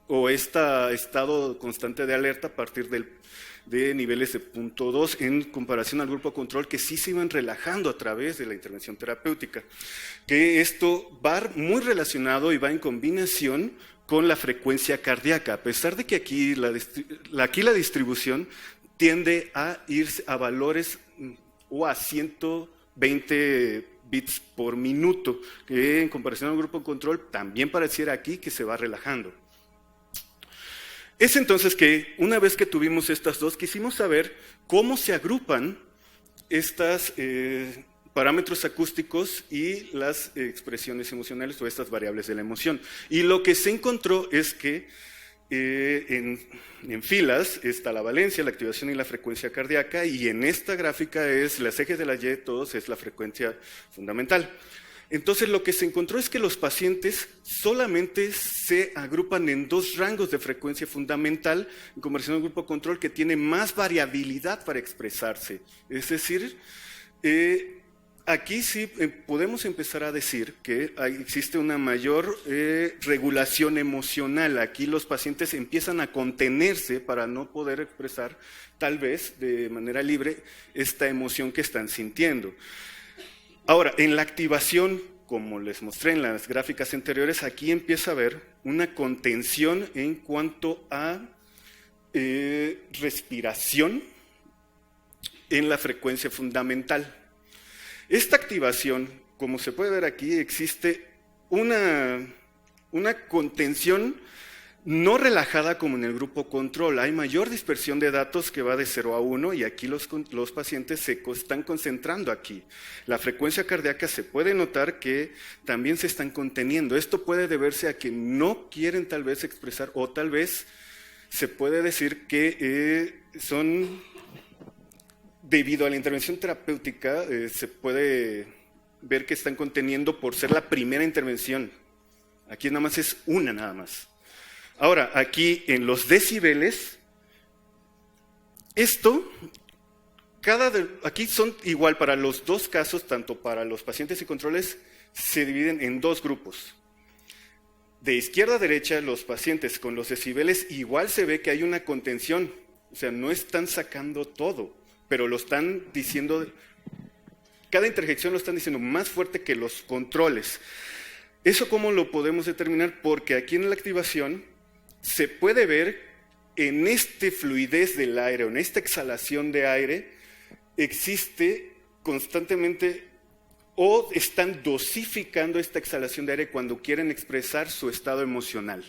o este estado constante de alerta a partir de niveles de 0.2 en comparación al grupo control, que sí se iban relajando a través de la intervención terapéutica. Que esto va muy relacionado y va en combinación con la frecuencia cardíaca, a pesar de que aquí la distribución tiende a irse a valores o a 120 bits por minuto, que en comparación al grupo control también pareciera aquí que se va relajando. Es entonces que una vez que tuvimos estas dos, quisimos saber cómo se agrupan estos parámetros acústicos y las expresiones emocionales o estas variables de la emoción. Y lo que se encontró es que en filas está la valencia, la activación y la frecuencia cardíaca, y en esta gráfica es las ejes de la Y, todos es la frecuencia fundamental. Entonces lo que se encontró es que los pacientes solamente se agrupan en dos rangos de frecuencia fundamental, en comparación al grupo control, que tiene más variabilidad para expresarse. Es decir, aquí sí podemos empezar a decir que existe una mayor regulación emocional. Aquí los pacientes empiezan a contenerse para no poder expresar, tal vez de manera libre, esta emoción que están sintiendo. Ahora, en la activación, como les mostré en las gráficas anteriores, aquí empieza a haber una contención en cuanto a respiración en la frecuencia fundamental. Esta activación, como se puede ver aquí, existe una contención no relajada como en el grupo control. Hay mayor dispersión de datos que va de 0 a 1 y aquí los pacientes se están concentrando aquí. La frecuencia cardíaca se puede notar que también se están conteniendo. Esto puede deberse a que no quieren tal vez expresar, o tal vez se puede decir que son, debido a la intervención terapéutica, se puede ver que están conteniendo por ser la primera intervención. Aquí nada más es una nada más. Ahora, aquí en los decibeles, aquí son igual para los dos casos, tanto para los pacientes y controles, se dividen en dos grupos. De izquierda a derecha, los pacientes con los decibeles igual se ve que hay una contención, o sea, no están sacando todo, pero lo están diciendo, cada interjección lo están diciendo más fuerte que los controles. ¿Eso cómo lo podemos determinar? Porque aquí en la activación se puede ver en esta fluidez del aire, o en esta exhalación de aire, existe constantemente, o están dosificando esta exhalación de aire cuando quieren expresar su estado emocional.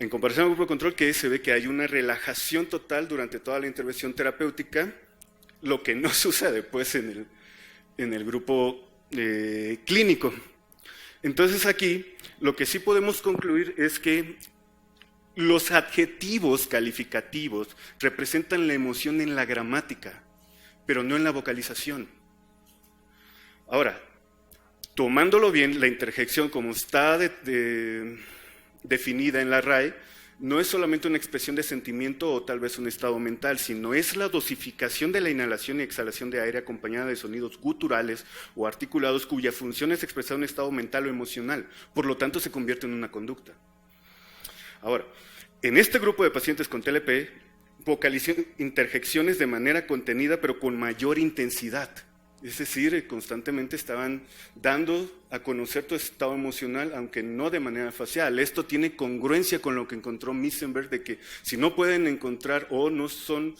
En comparación al grupo de control, que se ve que hay una relajación total durante toda la intervención terapéutica, lo que no sucede pues en el grupo clínico. Entonces aquí lo que sí podemos concluir es que Los adjetivos calificativos representan la emoción en la gramática, pero no en la vocalización. Ahora, tomándolo bien, la interjección como está definida en la RAE, no es solamente una expresión de sentimiento o tal vez un estado mental, sino es la dosificación de la inhalación y exhalación de aire acompañada de sonidos guturales o articulados cuya función es expresar un estado mental o emocional, por lo tanto se convierte en una conducta. Ahora, en este grupo de pacientes con TLP, vocalizan interjecciones de manera contenida pero con mayor intensidad. Es decir, constantemente estaban dando a conocer tu estado emocional, aunque no de manera facial. Esto tiene congruencia con lo que encontró Misenberg, de que si no pueden encontrar o no son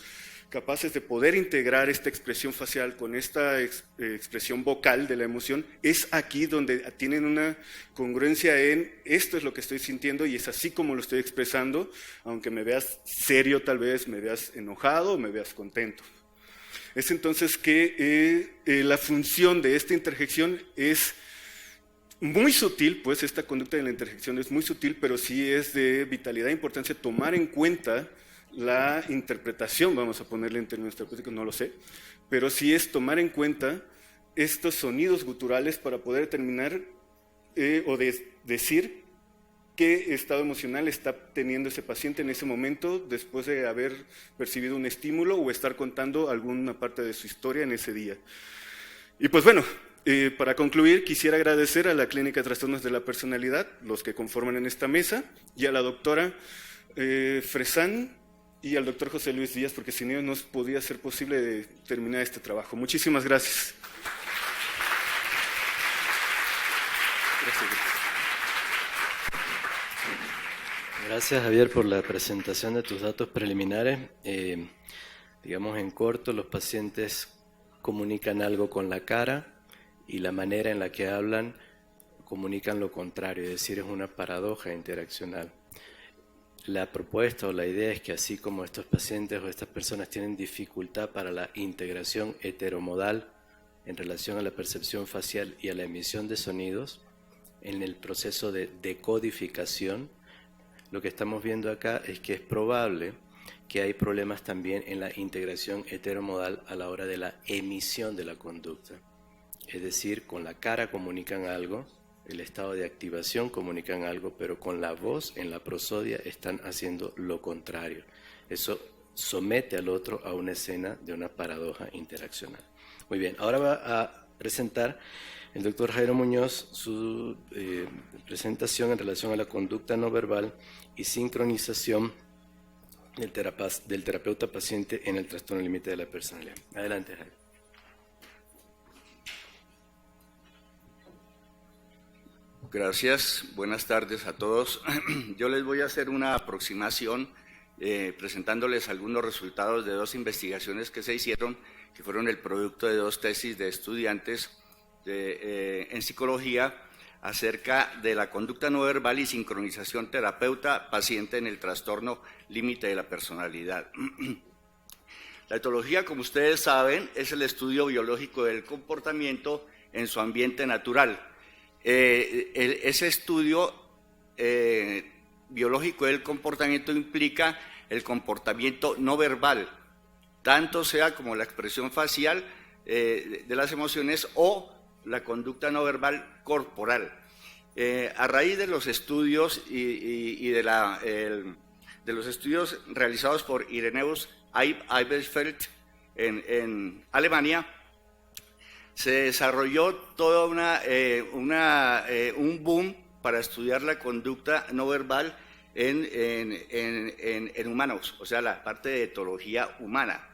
capaces de poder integrar esta expresión facial con esta expresión vocal de la emoción, es aquí donde tienen una congruencia en esto es lo que estoy sintiendo y es así como lo estoy expresando, aunque me veas serio tal vez, me veas enojado o me veas contento. Es entonces que la función de esta interjección es muy sutil, pues esta conducta de la interjección es muy sutil, pero sí es de vitalidad e importancia tomar en cuenta la interpretación, vamos a ponerle en términos terapéuticos, no lo sé, pero sí es tomar en cuenta estos sonidos guturales para poder determinar decir qué estado emocional está teniendo ese paciente en ese momento después de haber percibido un estímulo o estar contando alguna parte de su historia en ese día. Y pues bueno, para concluir, quisiera agradecer a la Clínica de Trastornos de la Personalidad, los que conforman en esta mesa, y a la doctora Fresán y al doctor José Luis Díaz, porque sin ellos no podía ser posible terminar este trabajo. Muchísimas gracias. Gracias, Javier, por la presentación de tus datos preliminares. Digamos en corto, los pacientes comunican algo con la cara y la manera en la que hablan comunican lo contrario, es decir, es una paradoja interaccional. La propuesta o la idea es que así como estos pacientes o estas personas tienen dificultad para la integración heteromodal en relación a la percepción facial y a la emisión de sonidos, en el proceso de decodificación, lo que estamos viendo acá es que es probable que hay problemas también en la integración heteromodal a la hora de la emisión de la conducta. Es decir, con la cara comunican algo, el estado de activación comunican algo, pero con la voz en la prosodia están haciendo lo contrario. Eso somete al otro a una escena de una paradoja interaccional. Muy bien, ahora va a presentar el doctor Jairo Muñoz su presentación en relación a la conducta no verbal y sincronización del terapeuta paciente en el trastorno límite de la personalidad. Adelante, Jairo. Gracias, buenas tardes a todos. Yo les voy a hacer una aproximación presentándoles algunos resultados de dos investigaciones que se hicieron, que fueron el producto de dos tesis de estudiantes en psicología acerca de la conducta no verbal y sincronización terapeuta-paciente en el trastorno límite de la personalidad. La etología, como ustedes saben, es el estudio biológico del comportamiento en su ambiente natural. Ese estudio biológico del comportamiento implica el comportamiento no verbal, tanto sea como la expresión facial de las emociones o la conducta no verbal corporal. A raíz de los estudios y de los estudios realizados por Ireneus Eibesfeld en Alemania, se desarrolló toda un boom para estudiar la conducta no verbal en humanos, o sea, la parte de etología humana.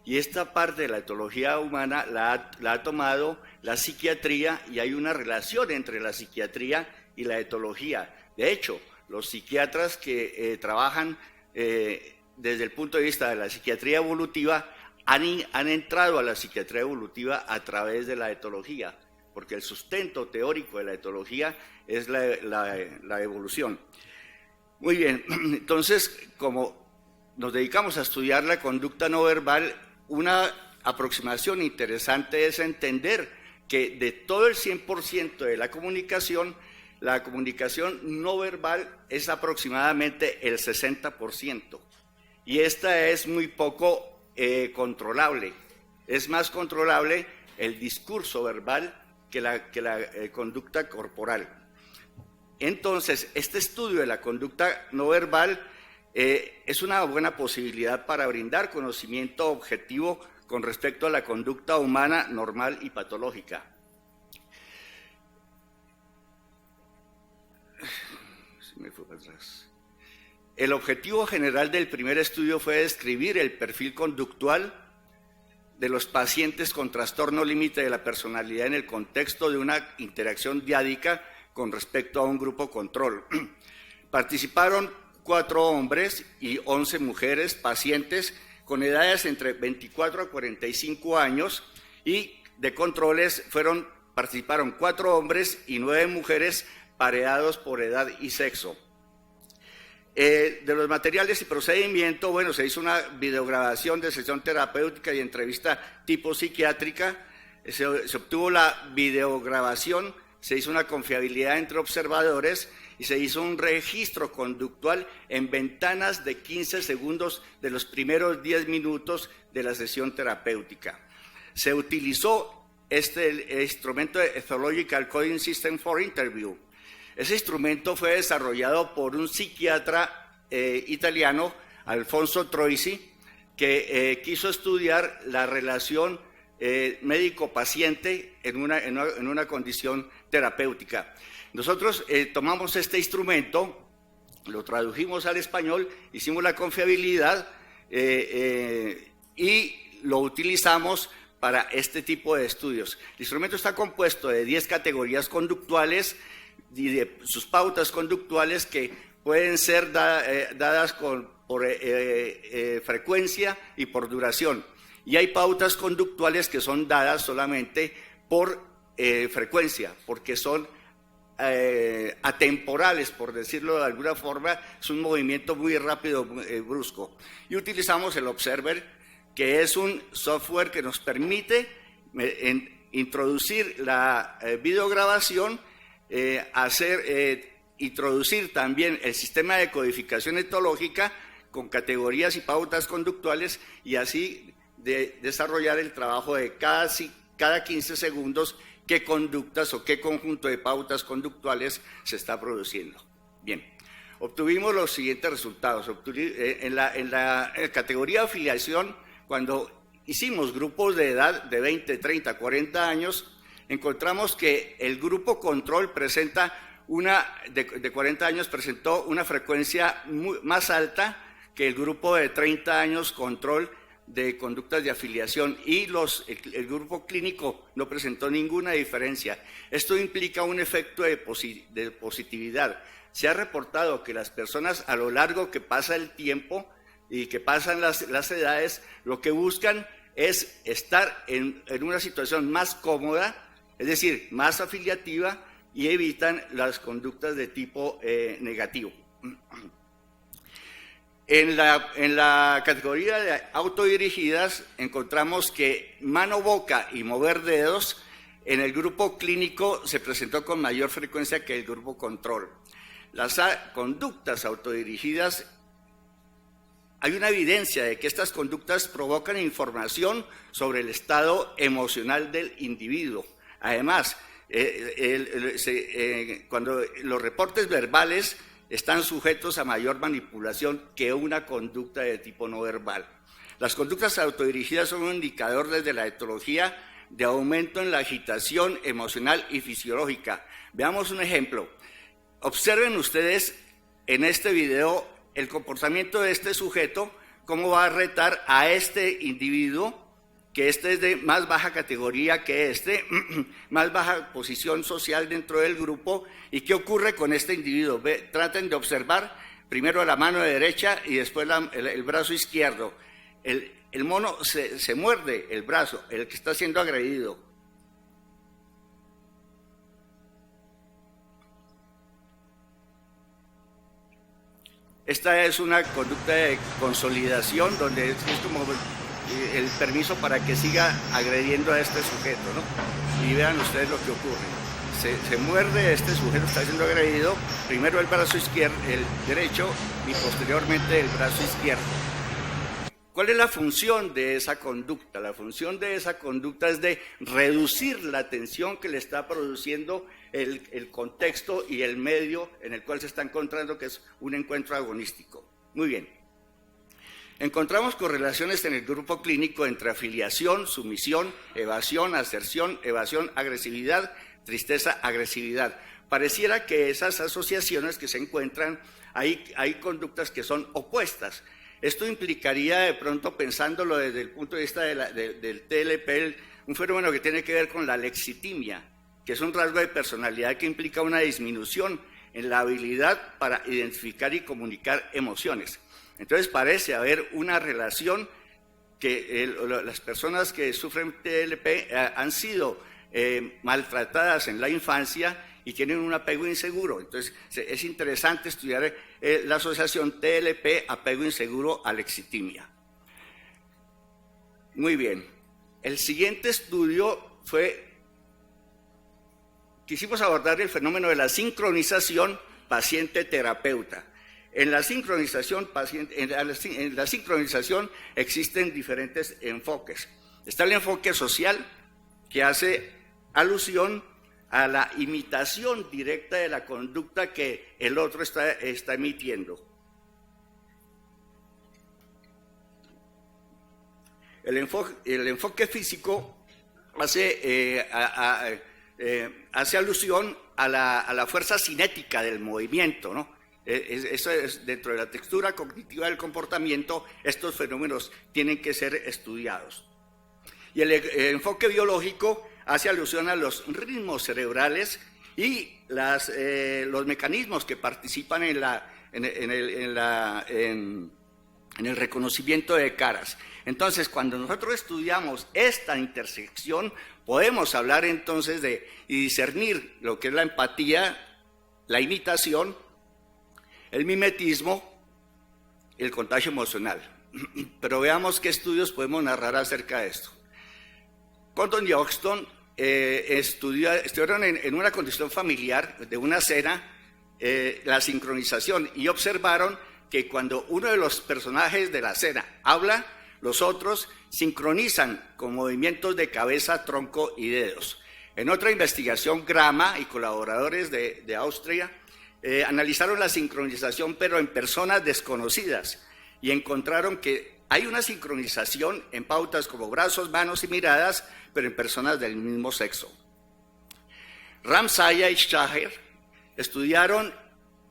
Y esta parte de la etología humana la ha tomado la psiquiatría, y hay una relación entre la psiquiatría y la etología. De hecho, los psiquiatras que trabajan desde el punto de vista de la psiquiatría evolutiva han entrado a la psiquiatría evolutiva a través de la etología, porque el sustento teórico de la etología es la evolución. Muy bien, entonces, como nos dedicamos a estudiar la conducta no verbal, una aproximación interesante es entender que de todo el 100% de la comunicación, la comunicación no verbal es aproximadamente el 60%, y esta es muy poco controlable. Es más controlable el discurso verbal que la conducta corporal. Entonces, este estudio de la conducta no verbal es una buena posibilidad para brindar conocimiento objetivo con respecto a la conducta humana normal y patológica. Se me fue para atrás. El objetivo general del primer estudio fue describir el perfil conductual de los pacientes con trastorno límite de la personalidad en el contexto de una interacción diádica con respecto a un grupo control. Participaron 4 hombres y 11 mujeres pacientes con edades entre 24 a 45 años, y de controles participaron 4 hombres y 9 mujeres pareados por edad y sexo. De los materiales y procedimiento, bueno, se hizo una videograbación de sesión terapéutica y entrevista tipo psiquiátrica, se obtuvo la videograbación, se hizo una confiabilidad entre observadores y se hizo un registro conductual en ventanas de 15 segundos de los primeros 10 minutos de la sesión terapéutica. Se utilizó el instrumento de Ethological Coding System for Interview. Ese instrumento fue desarrollado por un psiquiatra italiano, Alfonso Troisi, que quiso estudiar la relación médico-paciente en una condición terapéutica. Nosotros tomamos este instrumento, lo tradujimos al español, hicimos la confiabilidad y lo utilizamos para este tipo de estudios. El instrumento está compuesto de 10 categorías conductuales y de sus pautas conductuales que pueden ser dadas por frecuencia y por duración. Y hay pautas conductuales que son dadas solamente por frecuencia, porque son atemporales, por decirlo de alguna forma, es un movimiento muy rápido, brusco. Y utilizamos el Observer, que es un software que nos permite introducir la videograbación, introducir también el sistema de codificación etológica con categorías y pautas conductuales, y así desarrollar el trabajo de cada 15 segundos qué conductas o qué conjunto de pautas conductuales se está produciendo. Bien, obtuvimos los siguientes resultados. En la categoría de afiliación, cuando hicimos grupos de edad de 20, 30, 40 años, encontramos que el grupo control de 40 años presentó una frecuencia más alta que el grupo de 30 años control de conductas de afiliación, y el grupo clínico no presentó ninguna diferencia. Esto implica un efecto de positividad. Se ha reportado que las personas, a lo largo que pasa el tiempo y que pasan las edades, lo que buscan es estar en una situación más cómoda, es decir, más afiliativa, y evitan las conductas de tipo negativo. En la categoría de autodirigidas encontramos que mano, boca y mover dedos en el grupo clínico se presentó con mayor frecuencia que el grupo control. Las conductas autodirigidas, hay una evidencia de que estas conductas provocan información sobre el estado emocional del individuo. Además, cuando los reportes verbales están sujetos a mayor manipulación que una conducta de tipo no verbal. Las conductas autodirigidas son un indicador desde la etología de aumento en la agitación emocional y fisiológica. Veamos un ejemplo. Observen ustedes en este video el comportamiento de este sujeto, cómo va a retar a este individuo, que este es de más baja categoría que más baja posición social dentro del grupo. ¿Y qué ocurre con este individuo? Traten de observar primero la mano derecha y después el brazo izquierdo. El mono se muerde el brazo, el que está siendo agredido. Esta es una conducta de consolidación donde es como el permiso para que siga agrediendo a este sujeto, ¿no? Y vean ustedes lo que ocurre. se muerde, este sujeto está siendo agredido, primero el brazo izquierdo, el derecho, y posteriormente el brazo izquierdo. ¿Cuál es la función de esa conducta? La función de esa conducta es de reducir la tensión que le está produciendo el contexto y el medio en el cual se está encontrando, que es un encuentro agonístico. Muy bien. Encontramos correlaciones en el grupo clínico entre afiliación, sumisión, evasión, aserción, evasión, agresividad, tristeza, agresividad. Pareciera que esas asociaciones que se encuentran, hay conductas que son opuestas. Esto implicaría, de pronto, pensándolo desde el punto de vista del TLP, un fenómeno que tiene que ver con la lexitimia, que es un rasgo de personalidad que implica una disminución en la habilidad para identificar y comunicar emociones. Entonces parece haber una relación que las personas que sufren TLP han sido maltratadas en la infancia y tienen un apego inseguro. Entonces es interesante estudiar la asociación TLP, apego inseguro a lexitimia. Muy bien. El siguiente estudio quisimos abordar el fenómeno de la sincronización paciente-terapeuta. En la sincronización existen diferentes enfoques. Está el enfoque social, que hace alusión a la imitación directa de la conducta que el otro está emitiendo. El enfoque físico hace alusión a la fuerza cinética del movimiento, ¿no? Eso es dentro de la textura cognitiva del comportamiento. Estos fenómenos tienen que ser estudiados. Y el enfoque biológico hace alusión a los ritmos cerebrales y los mecanismos que participan en el reconocimiento de caras. Entonces, cuando nosotros estudiamos esta intersección, podemos hablar entonces y discernir lo que es la empatía, la imitación, el mimetismo, el contagio emocional. Pero veamos qué estudios podemos narrar acerca de esto. Condon y Oxton estudiaron en una condición familiar de una cena la sincronización y observaron que cuando uno de los personajes de la cena habla, los otros sincronizan con movimientos de cabeza, tronco y dedos. En otra investigación, Grama y colaboradores de Austria analizaron la sincronización, pero en personas desconocidas, y encontraron que hay una sincronización en pautas como brazos, manos y miradas, pero en personas del mismo sexo. Ramsaya y Schaher estudiaron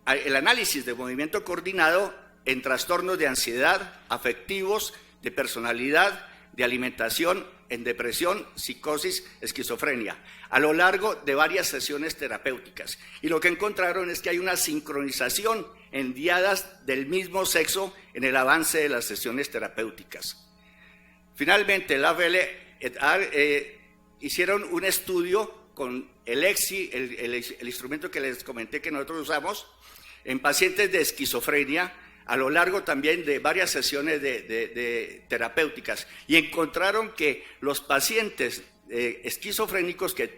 el análisis de movimiento coordinado en trastornos de ansiedad, afectivos, de personalidad, de alimentación, en depresión, psicosis, esquizofrenia, a lo largo de varias sesiones terapéuticas. Y lo que encontraron es que hay una sincronización en diadas del mismo sexo en el avance de las sesiones terapéuticas. Finalmente, Lavelle et al. Hicieron un estudio con el EXI, el instrumento que les comenté que nosotros usamos, en pacientes de esquizofrenia, a lo largo también de varias sesiones de terapéuticas, y encontraron que los pacientes esquizofrénicos que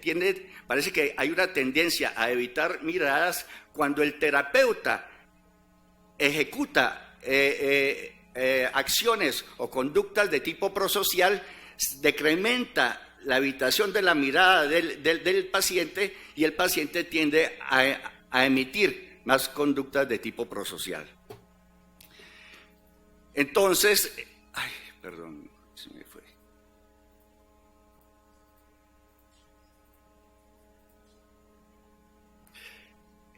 parece que hay una tendencia a evitar miradas, cuando el terapeuta ejecuta acciones o conductas de tipo prosocial, decrementa la evitación de la mirada del paciente, y el paciente tiende a emitir más conductas de tipo prosocial. Entonces, perdón, se me fue.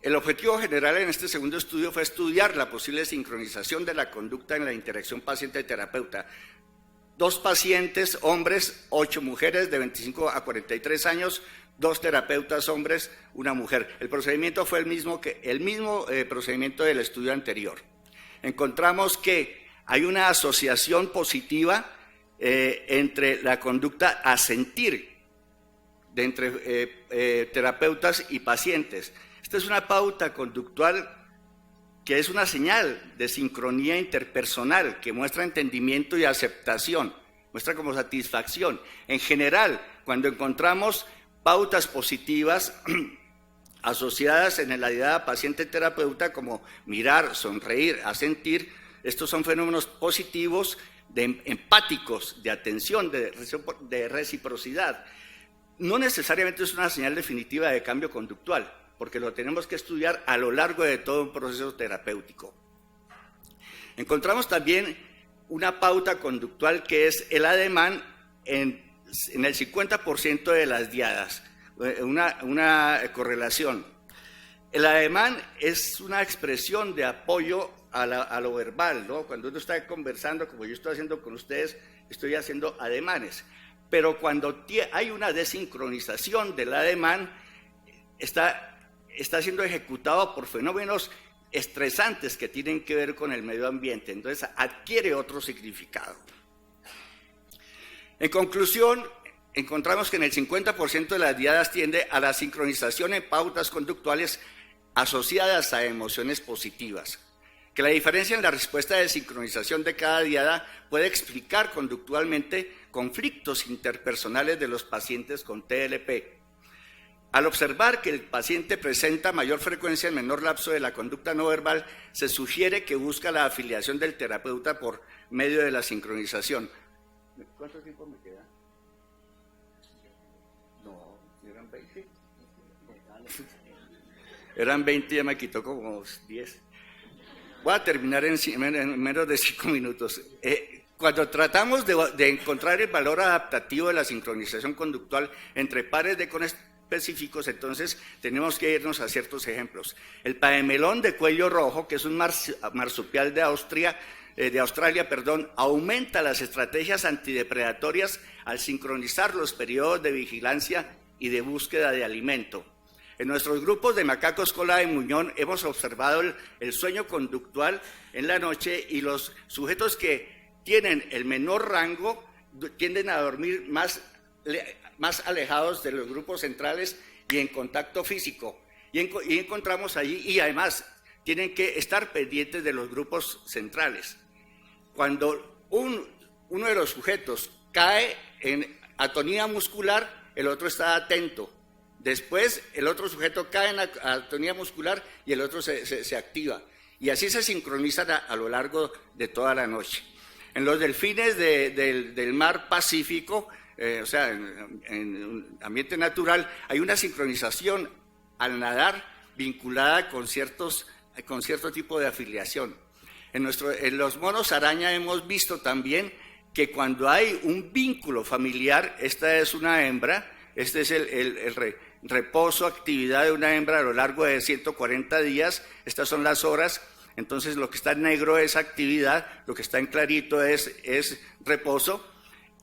El objetivo general en este segundo estudio fue estudiar la posible sincronización de la conducta en la interacción paciente-terapeuta. 2 pacientes hombres, 8 mujeres de 25 a 43 años, 2 terapeutas hombres, 1 mujer. El procedimiento fue el mismo procedimiento del estudio anterior. Encontramos que hay una asociación positiva entre la conducta a sentir entre terapeutas y pacientes. Esta es una pauta conductual que es una señal de sincronía interpersonal, que muestra entendimiento y aceptación, muestra como satisfacción. En general, cuando encontramos pautas positivas, asociadas en la diada paciente-terapeuta como mirar, sonreír, asentir. Estos son fenómenos positivos, empáticos, de atención, de reciprocidad. No necesariamente es una señal definitiva de cambio conductual, porque lo tenemos que estudiar a lo largo de todo un proceso terapéutico. Encontramos también una pauta conductual que es el ademán en el 50% de las diadas, una correlación. El ademán es una expresión de apoyo a lo verbal, ¿no? Cuando uno está conversando, como yo estoy haciendo con ustedes, estoy haciendo ademanes. Pero cuando hay una desincronización del ademán, está siendo ejecutado por fenómenos estresantes que tienen que ver con el medio ambiente. Entonces adquiere otro significado. En conclusión, encontramos que en el 50% de las diadas tiende a la sincronización en pautas conductuales asociadas a emociones positivas, que la diferencia en la respuesta de sincronización de cada diada puede explicar conductualmente conflictos interpersonales de los pacientes con TLP. Al observar que el paciente presenta mayor frecuencia en menor lapso de la conducta no verbal, se sugiere que busca la afiliación del terapeuta por medio de la sincronización. ¿Cuánto tiempo me queda? No, eran 20. Eran 20, ya me quitó como 10. Voy a terminar en menos de 5 minutos. Cuando tratamos de encontrar el valor adaptativo de la sincronización conductual entre pares de conespecíficos, entonces tenemos que irnos a ciertos ejemplos. El paemelón de cuello rojo, que es un marsupial de Australia, aumenta las estrategias antidepredatorias al sincronizar los periodos de vigilancia y de búsqueda de alimento. En nuestros grupos de macacos cola de muñón hemos observado el sueño conductual en la noche, y los sujetos que tienen el menor rango tienden a dormir más alejados de los grupos centrales y en contacto físico. Y encontramos allí, y además tienen que estar pendientes de los grupos centrales. Cuando uno de los sujetos cae en atonía muscular, el otro está atento. Después el otro sujeto cae en atonía muscular y el otro se activa. Y así se sincronizan a lo largo de toda la noche. En los delfines del mar Pacífico, o sea, en un ambiente natural, hay una sincronización al nadar vinculada con cierto tipo de afiliación. En los monos araña hemos visto también que cuando hay un vínculo familiar, esta es una hembra, este es el reposo, actividad de una hembra a lo largo de 140 días, estas son las horas. Entonces lo que está en negro es actividad, lo que está en clarito es reposo.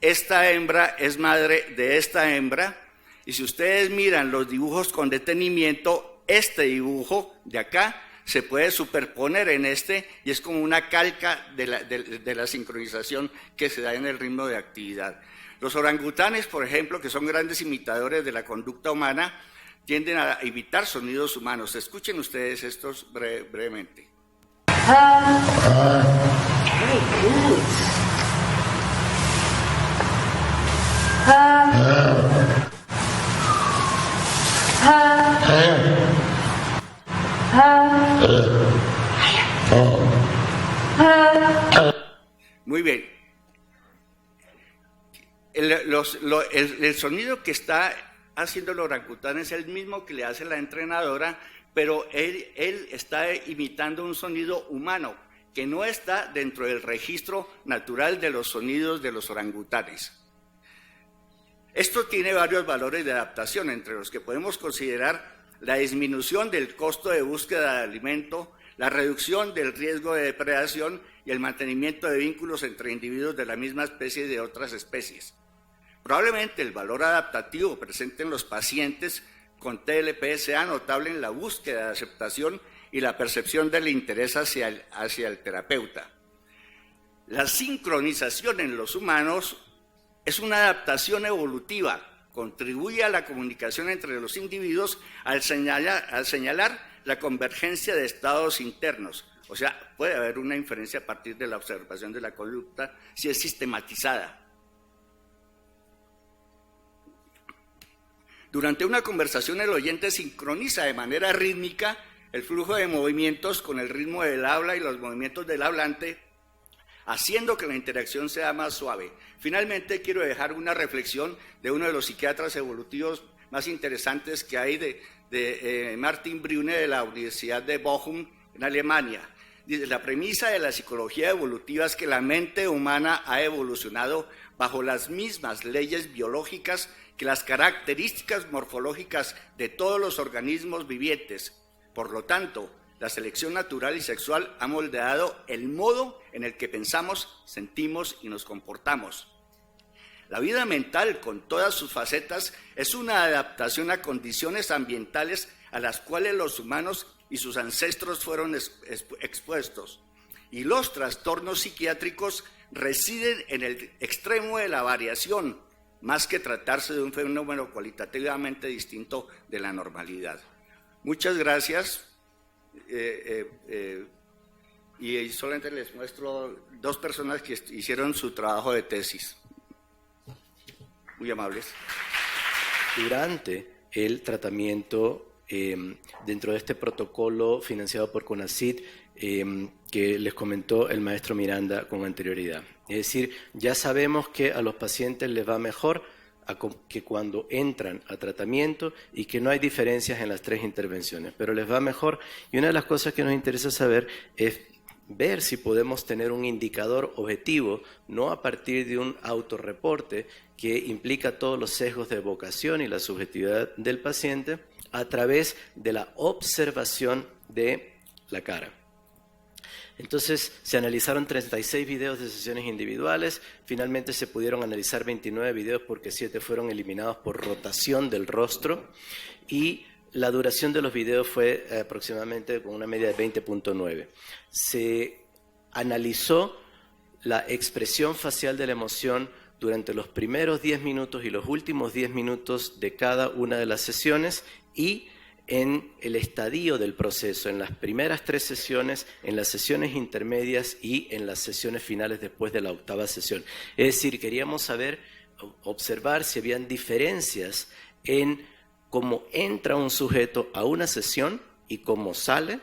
Esta hembra es madre de esta hembra, y si ustedes miran los dibujos con detenimiento, este dibujo de acá se puede superponer en este, y es como una calca de la sincronización que se da en el ritmo de actividad. Los orangutanes, por ejemplo, que son grandes imitadores de la conducta humana, tienden a imitar sonidos humanos. Escuchen ustedes estos brevemente. Very good. Muy bien. El sonido que está haciendo el orangután es el mismo que le hace la entrenadora, pero él está imitando un sonido humano que no está dentro del registro natural de los sonidos de los orangutanes. Esto tiene varios valores de adaptación, entre los que podemos considerar la disminución del costo de búsqueda de alimento, la reducción del riesgo de depredación y el mantenimiento de vínculos entre individuos de la misma especie y de otras especies. Probablemente el valor adaptativo presente en los pacientes con TLP sea notable en la búsqueda de aceptación y la percepción del interés hacia el terapeuta. La sincronización en los humanos es una adaptación evolutiva, contribuye a la comunicación entre los individuos al señalar la convergencia de estados internos. O sea, puede haber una inferencia a partir de la observación de la conducta si es sistematizada. Durante una conversación el oyente sincroniza de manera rítmica el flujo de movimientos con el ritmo del habla y los movimientos del hablante, haciendo que la interacción sea más suave. Finalmente, quiero dejar una reflexión de uno de los psiquiatras evolutivos más interesantes que hay, de Martin Brune, de la Universidad de Bochum, en Alemania. Dice, la premisa de la psicología evolutiva es que la mente humana ha evolucionado bajo las mismas leyes biológicas que las características morfológicas de todos los organismos vivientes. Por lo tanto, la selección natural y sexual ha moldeado el modo en el que pensamos, sentimos y nos comportamos. La vida mental, con todas sus facetas, es una adaptación a condiciones ambientales a las cuales los humanos y sus ancestros fueron expuestos. Y los trastornos psiquiátricos residen en el extremo de la variación, más que tratarse de un fenómeno cualitativamente distinto de la normalidad. Muchas gracias. Y solamente les muestro 2 personas que hicieron su trabajo de tesis. Muy amables. Durante el tratamiento, dentro de este protocolo financiado por CONACYT, que les comentó el maestro Miranda con anterioridad. Es decir, ya sabemos que a los pacientes les va mejor que cuando entran a tratamiento y que no hay diferencias en las 3 intervenciones, pero les va mejor. Y una de las cosas que nos interesa saber es ver si podemos tener un indicador objetivo, no a partir de un autorreporte que implica todos los sesgos de vocación y la subjetividad del paciente, a través de la observación de la cara. Entonces se analizaron 36 videos de sesiones individuales, finalmente se pudieron analizar 29 videos porque 7 fueron eliminados por rotación del rostro y la duración de los videos fue aproximadamente con una media de 20.9. Se analizó la expresión facial de la emoción durante los primeros 10 minutos y los últimos 10 minutos de cada una de las sesiones y en el estadio del proceso, en las primeras 3 sesiones, en las sesiones intermedias y en las sesiones finales después de la 8ª sesión. Es decir, queríamos observar si habían diferencias en cómo entra un sujeto a una sesión y cómo sale,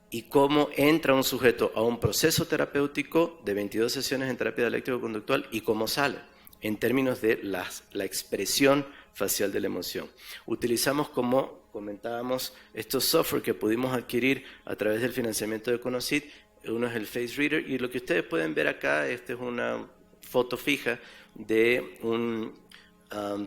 y cómo entra un sujeto a un proceso terapéutico de 22 sesiones en terapia dialéctico-conductual y cómo sale, en términos de la expresión facial de la emoción. Utilizamos, como comentábamos, estos software que pudimos adquirir a través del financiamiento de CONACYT. Uno es el Face Reader y lo que ustedes pueden ver acá, esta es una foto fija de un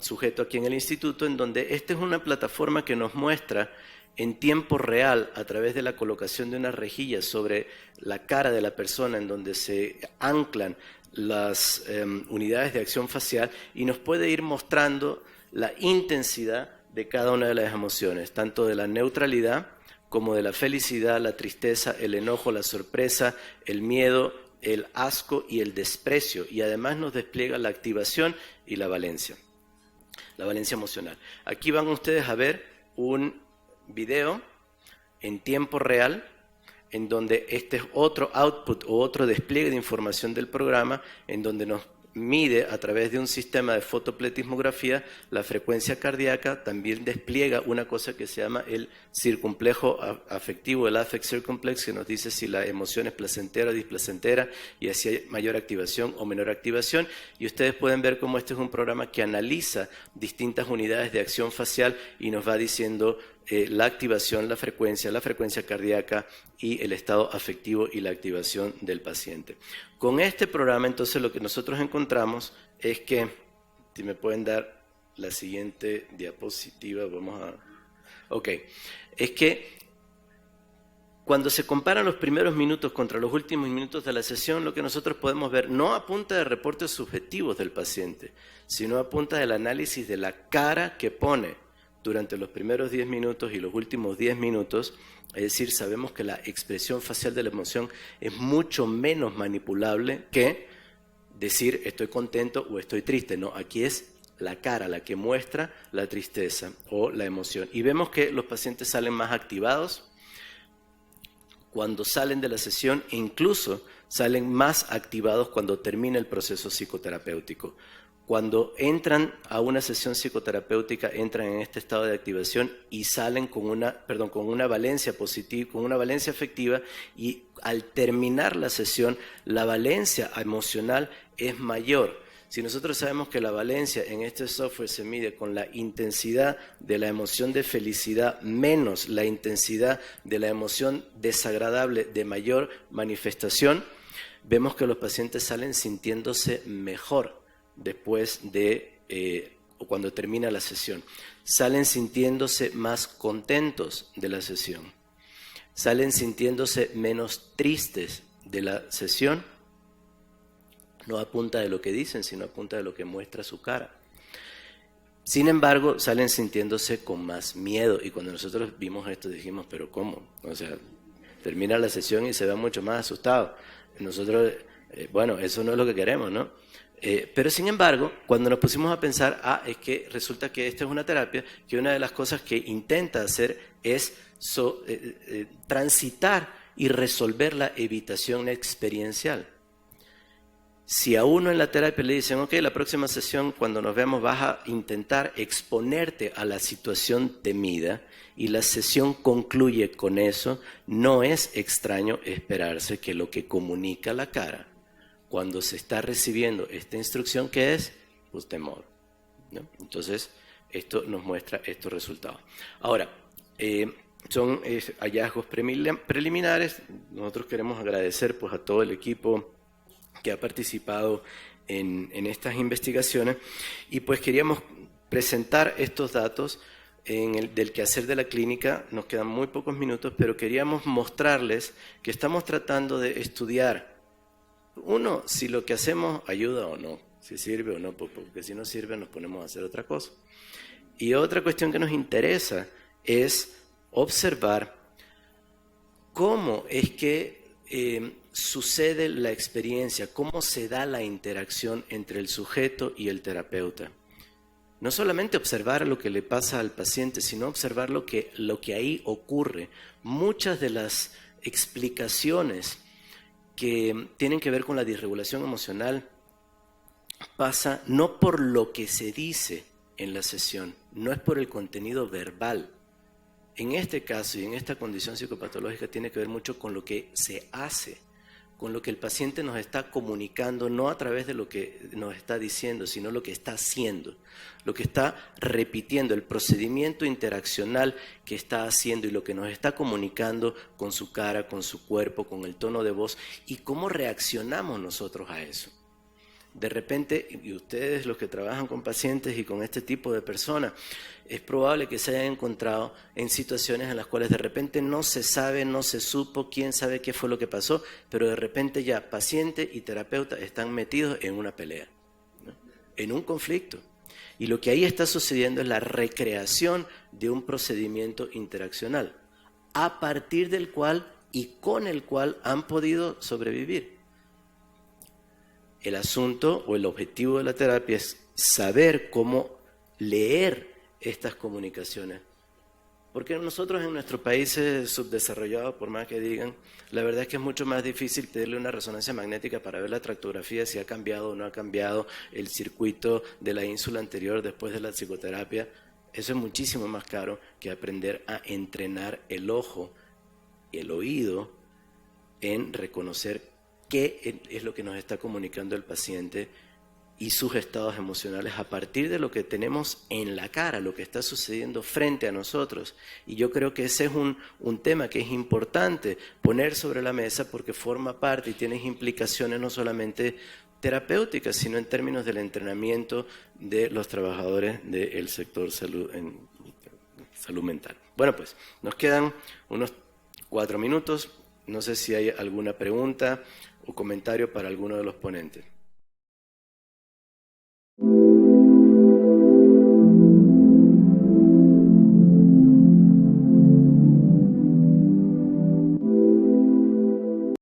sujeto aquí en el instituto, en donde esta es una plataforma que nos muestra en tiempo real, a través de la colocación de una rejilla sobre la cara de la persona, en donde se anclan las unidades de acción facial, y nos puede ir mostrando la intensidad de cada una de las emociones, tanto de la neutralidad como de la felicidad, la tristeza, el enojo, la sorpresa, el miedo, el asco y el desprecio. Y además nos despliega la activación y la valencia emocional. Aquí van ustedes a ver un video en tiempo real, en donde este es otro output o otro despliegue de información del programa, en donde nos mide a través de un sistema de fotopletismografía la frecuencia cardíaca, también despliega una cosa que se llama el circunplejo afectivo, el affect circumplex, que nos dice si la emoción es placentera o displacentera y si hay mayor activación o menor activación. Y ustedes pueden ver cómo este es un programa que analiza distintas unidades de acción facial y nos va diciendo la activación, la frecuencia cardíaca y el estado afectivo y la activación del paciente. Con este programa, entonces, lo que nosotros encontramos es que, si me pueden dar la siguiente diapositiva, es que cuando se comparan los primeros minutos contra los últimos minutos de la sesión, lo que nosotros podemos ver, no a punta de reportes subjetivos del paciente, sino a punta del análisis de la cara que pone durante los primeros 10 minutos y los últimos 10 minutos, es decir, sabemos que la expresión facial de la emoción es mucho menos manipulable que decir estoy contento o estoy triste. No, aquí es la cara la que muestra la tristeza o la emoción. Y vemos que los pacientes salen más activados cuando salen de la sesión, e incluso salen más activados cuando termina el proceso psicoterapéutico. cuando entran a una sesión psicoterapéutica, entran en este estado de activación y salen con una valencia positiva, con una valencia afectiva, y al terminar la sesión, la valencia emocional es mayor. Si nosotros sabemos que la valencia en este software se mide con la intensidad de la emoción de felicidad menos la intensidad de la emoción desagradable de mayor manifestación, vemos que los pacientes salen sintiéndose mejor después de o cuando termina la sesión. Salen sintiéndose más contentos de la sesión. Salen sintiéndose menos tristes de la sesión. No a punta de lo que dicen, sino a punta de lo que muestra su cara. Sin embargo, salen sintiéndose con más miedo. Y cuando nosotros vimos esto dijimos, ¿pero cómo? O sea, termina la sesión y se ve mucho más asustado. Nosotros, bueno, eso no es lo que queremos, ¿no? Pero sin embargo, cuando nos pusimos a pensar, es que resulta que esta es una terapia que una de las cosas que intenta hacer es transitar y resolver la evitación experiencial. Si a uno en la terapia le dicen, ok, la próxima sesión cuando nos veamos vas a intentar exponerte a la situación temida y la sesión concluye con eso, no es extraño esperarse que lo que comunica la cara cuando se está recibiendo esta instrucción, ¿qué es? Pues temor, ¿no? Entonces, esto nos muestra estos resultados. Ahora, son hallazgos preliminares. Nosotros queremos agradecer pues, a todo el equipo que ha participado en estas investigaciones, y pues queríamos presentar estos datos del quehacer de la clínica. Nos quedan muy pocos minutos, pero queríamos mostrarles que estamos tratando de estudiar, uno, si lo que hacemos ayuda o no, si sirve o no, porque si no sirve nos ponemos a hacer otra cosa. Y otra cuestión que nos interesa es observar cómo es que sucede la experiencia, cómo se da la interacción entre el sujeto y el terapeuta. No solamente observar lo que le pasa al paciente, sino observar lo que ahí ocurre. Muchas de las explicaciones que tienen que ver con la disregulación emocional pasa no por lo que se dice en la sesión, no es por el contenido verbal. En este caso y en esta condición psicopatológica tiene que ver mucho con lo que se hace, con lo que el paciente nos está comunicando, no a través de lo que nos está diciendo, sino lo que está haciendo, lo que está repitiendo, el procedimiento interaccional que está haciendo y lo que nos está comunicando con su cara, con su cuerpo, con el tono de voz y cómo reaccionamos nosotros a eso. De repente, y ustedes los que trabajan con pacientes y con este tipo de personas, es probable que se hayan encontrado en situaciones en las cuales de repente no se sabe, no se supo, quién sabe qué fue lo que pasó, pero de repente ya paciente y terapeuta están metidos en una pelea, ¿no? En un conflicto. Y lo que ahí está sucediendo es la recreación de un procedimiento interaccional, a partir del cual y con el cual han podido sobrevivir. El asunto o el objetivo de la terapia es saber cómo leer estas comunicaciones. Porque nosotros en nuestros países subdesarrollados, por más que digan, la verdad es que es mucho más difícil pedirle una resonancia magnética para ver la tractografía, si ha cambiado o no ha cambiado el circuito de la ínsula anterior después de la psicoterapia. Eso es muchísimo más caro que aprender a entrenar el ojo y el oído en reconocer qué es lo que nos está comunicando el paciente y sus estados emocionales a partir de lo que tenemos en la cara, lo que está sucediendo frente a nosotros. Y yo creo que ese es un tema que es importante poner sobre la mesa porque forma parte y tiene implicaciones no solamente terapéuticas, sino en términos del entrenamiento de los trabajadores del sector salud mental. Bueno, pues nos quedan unos 4 minutos. No sé si hay alguna pregunta o comentario para alguno de los ponentes.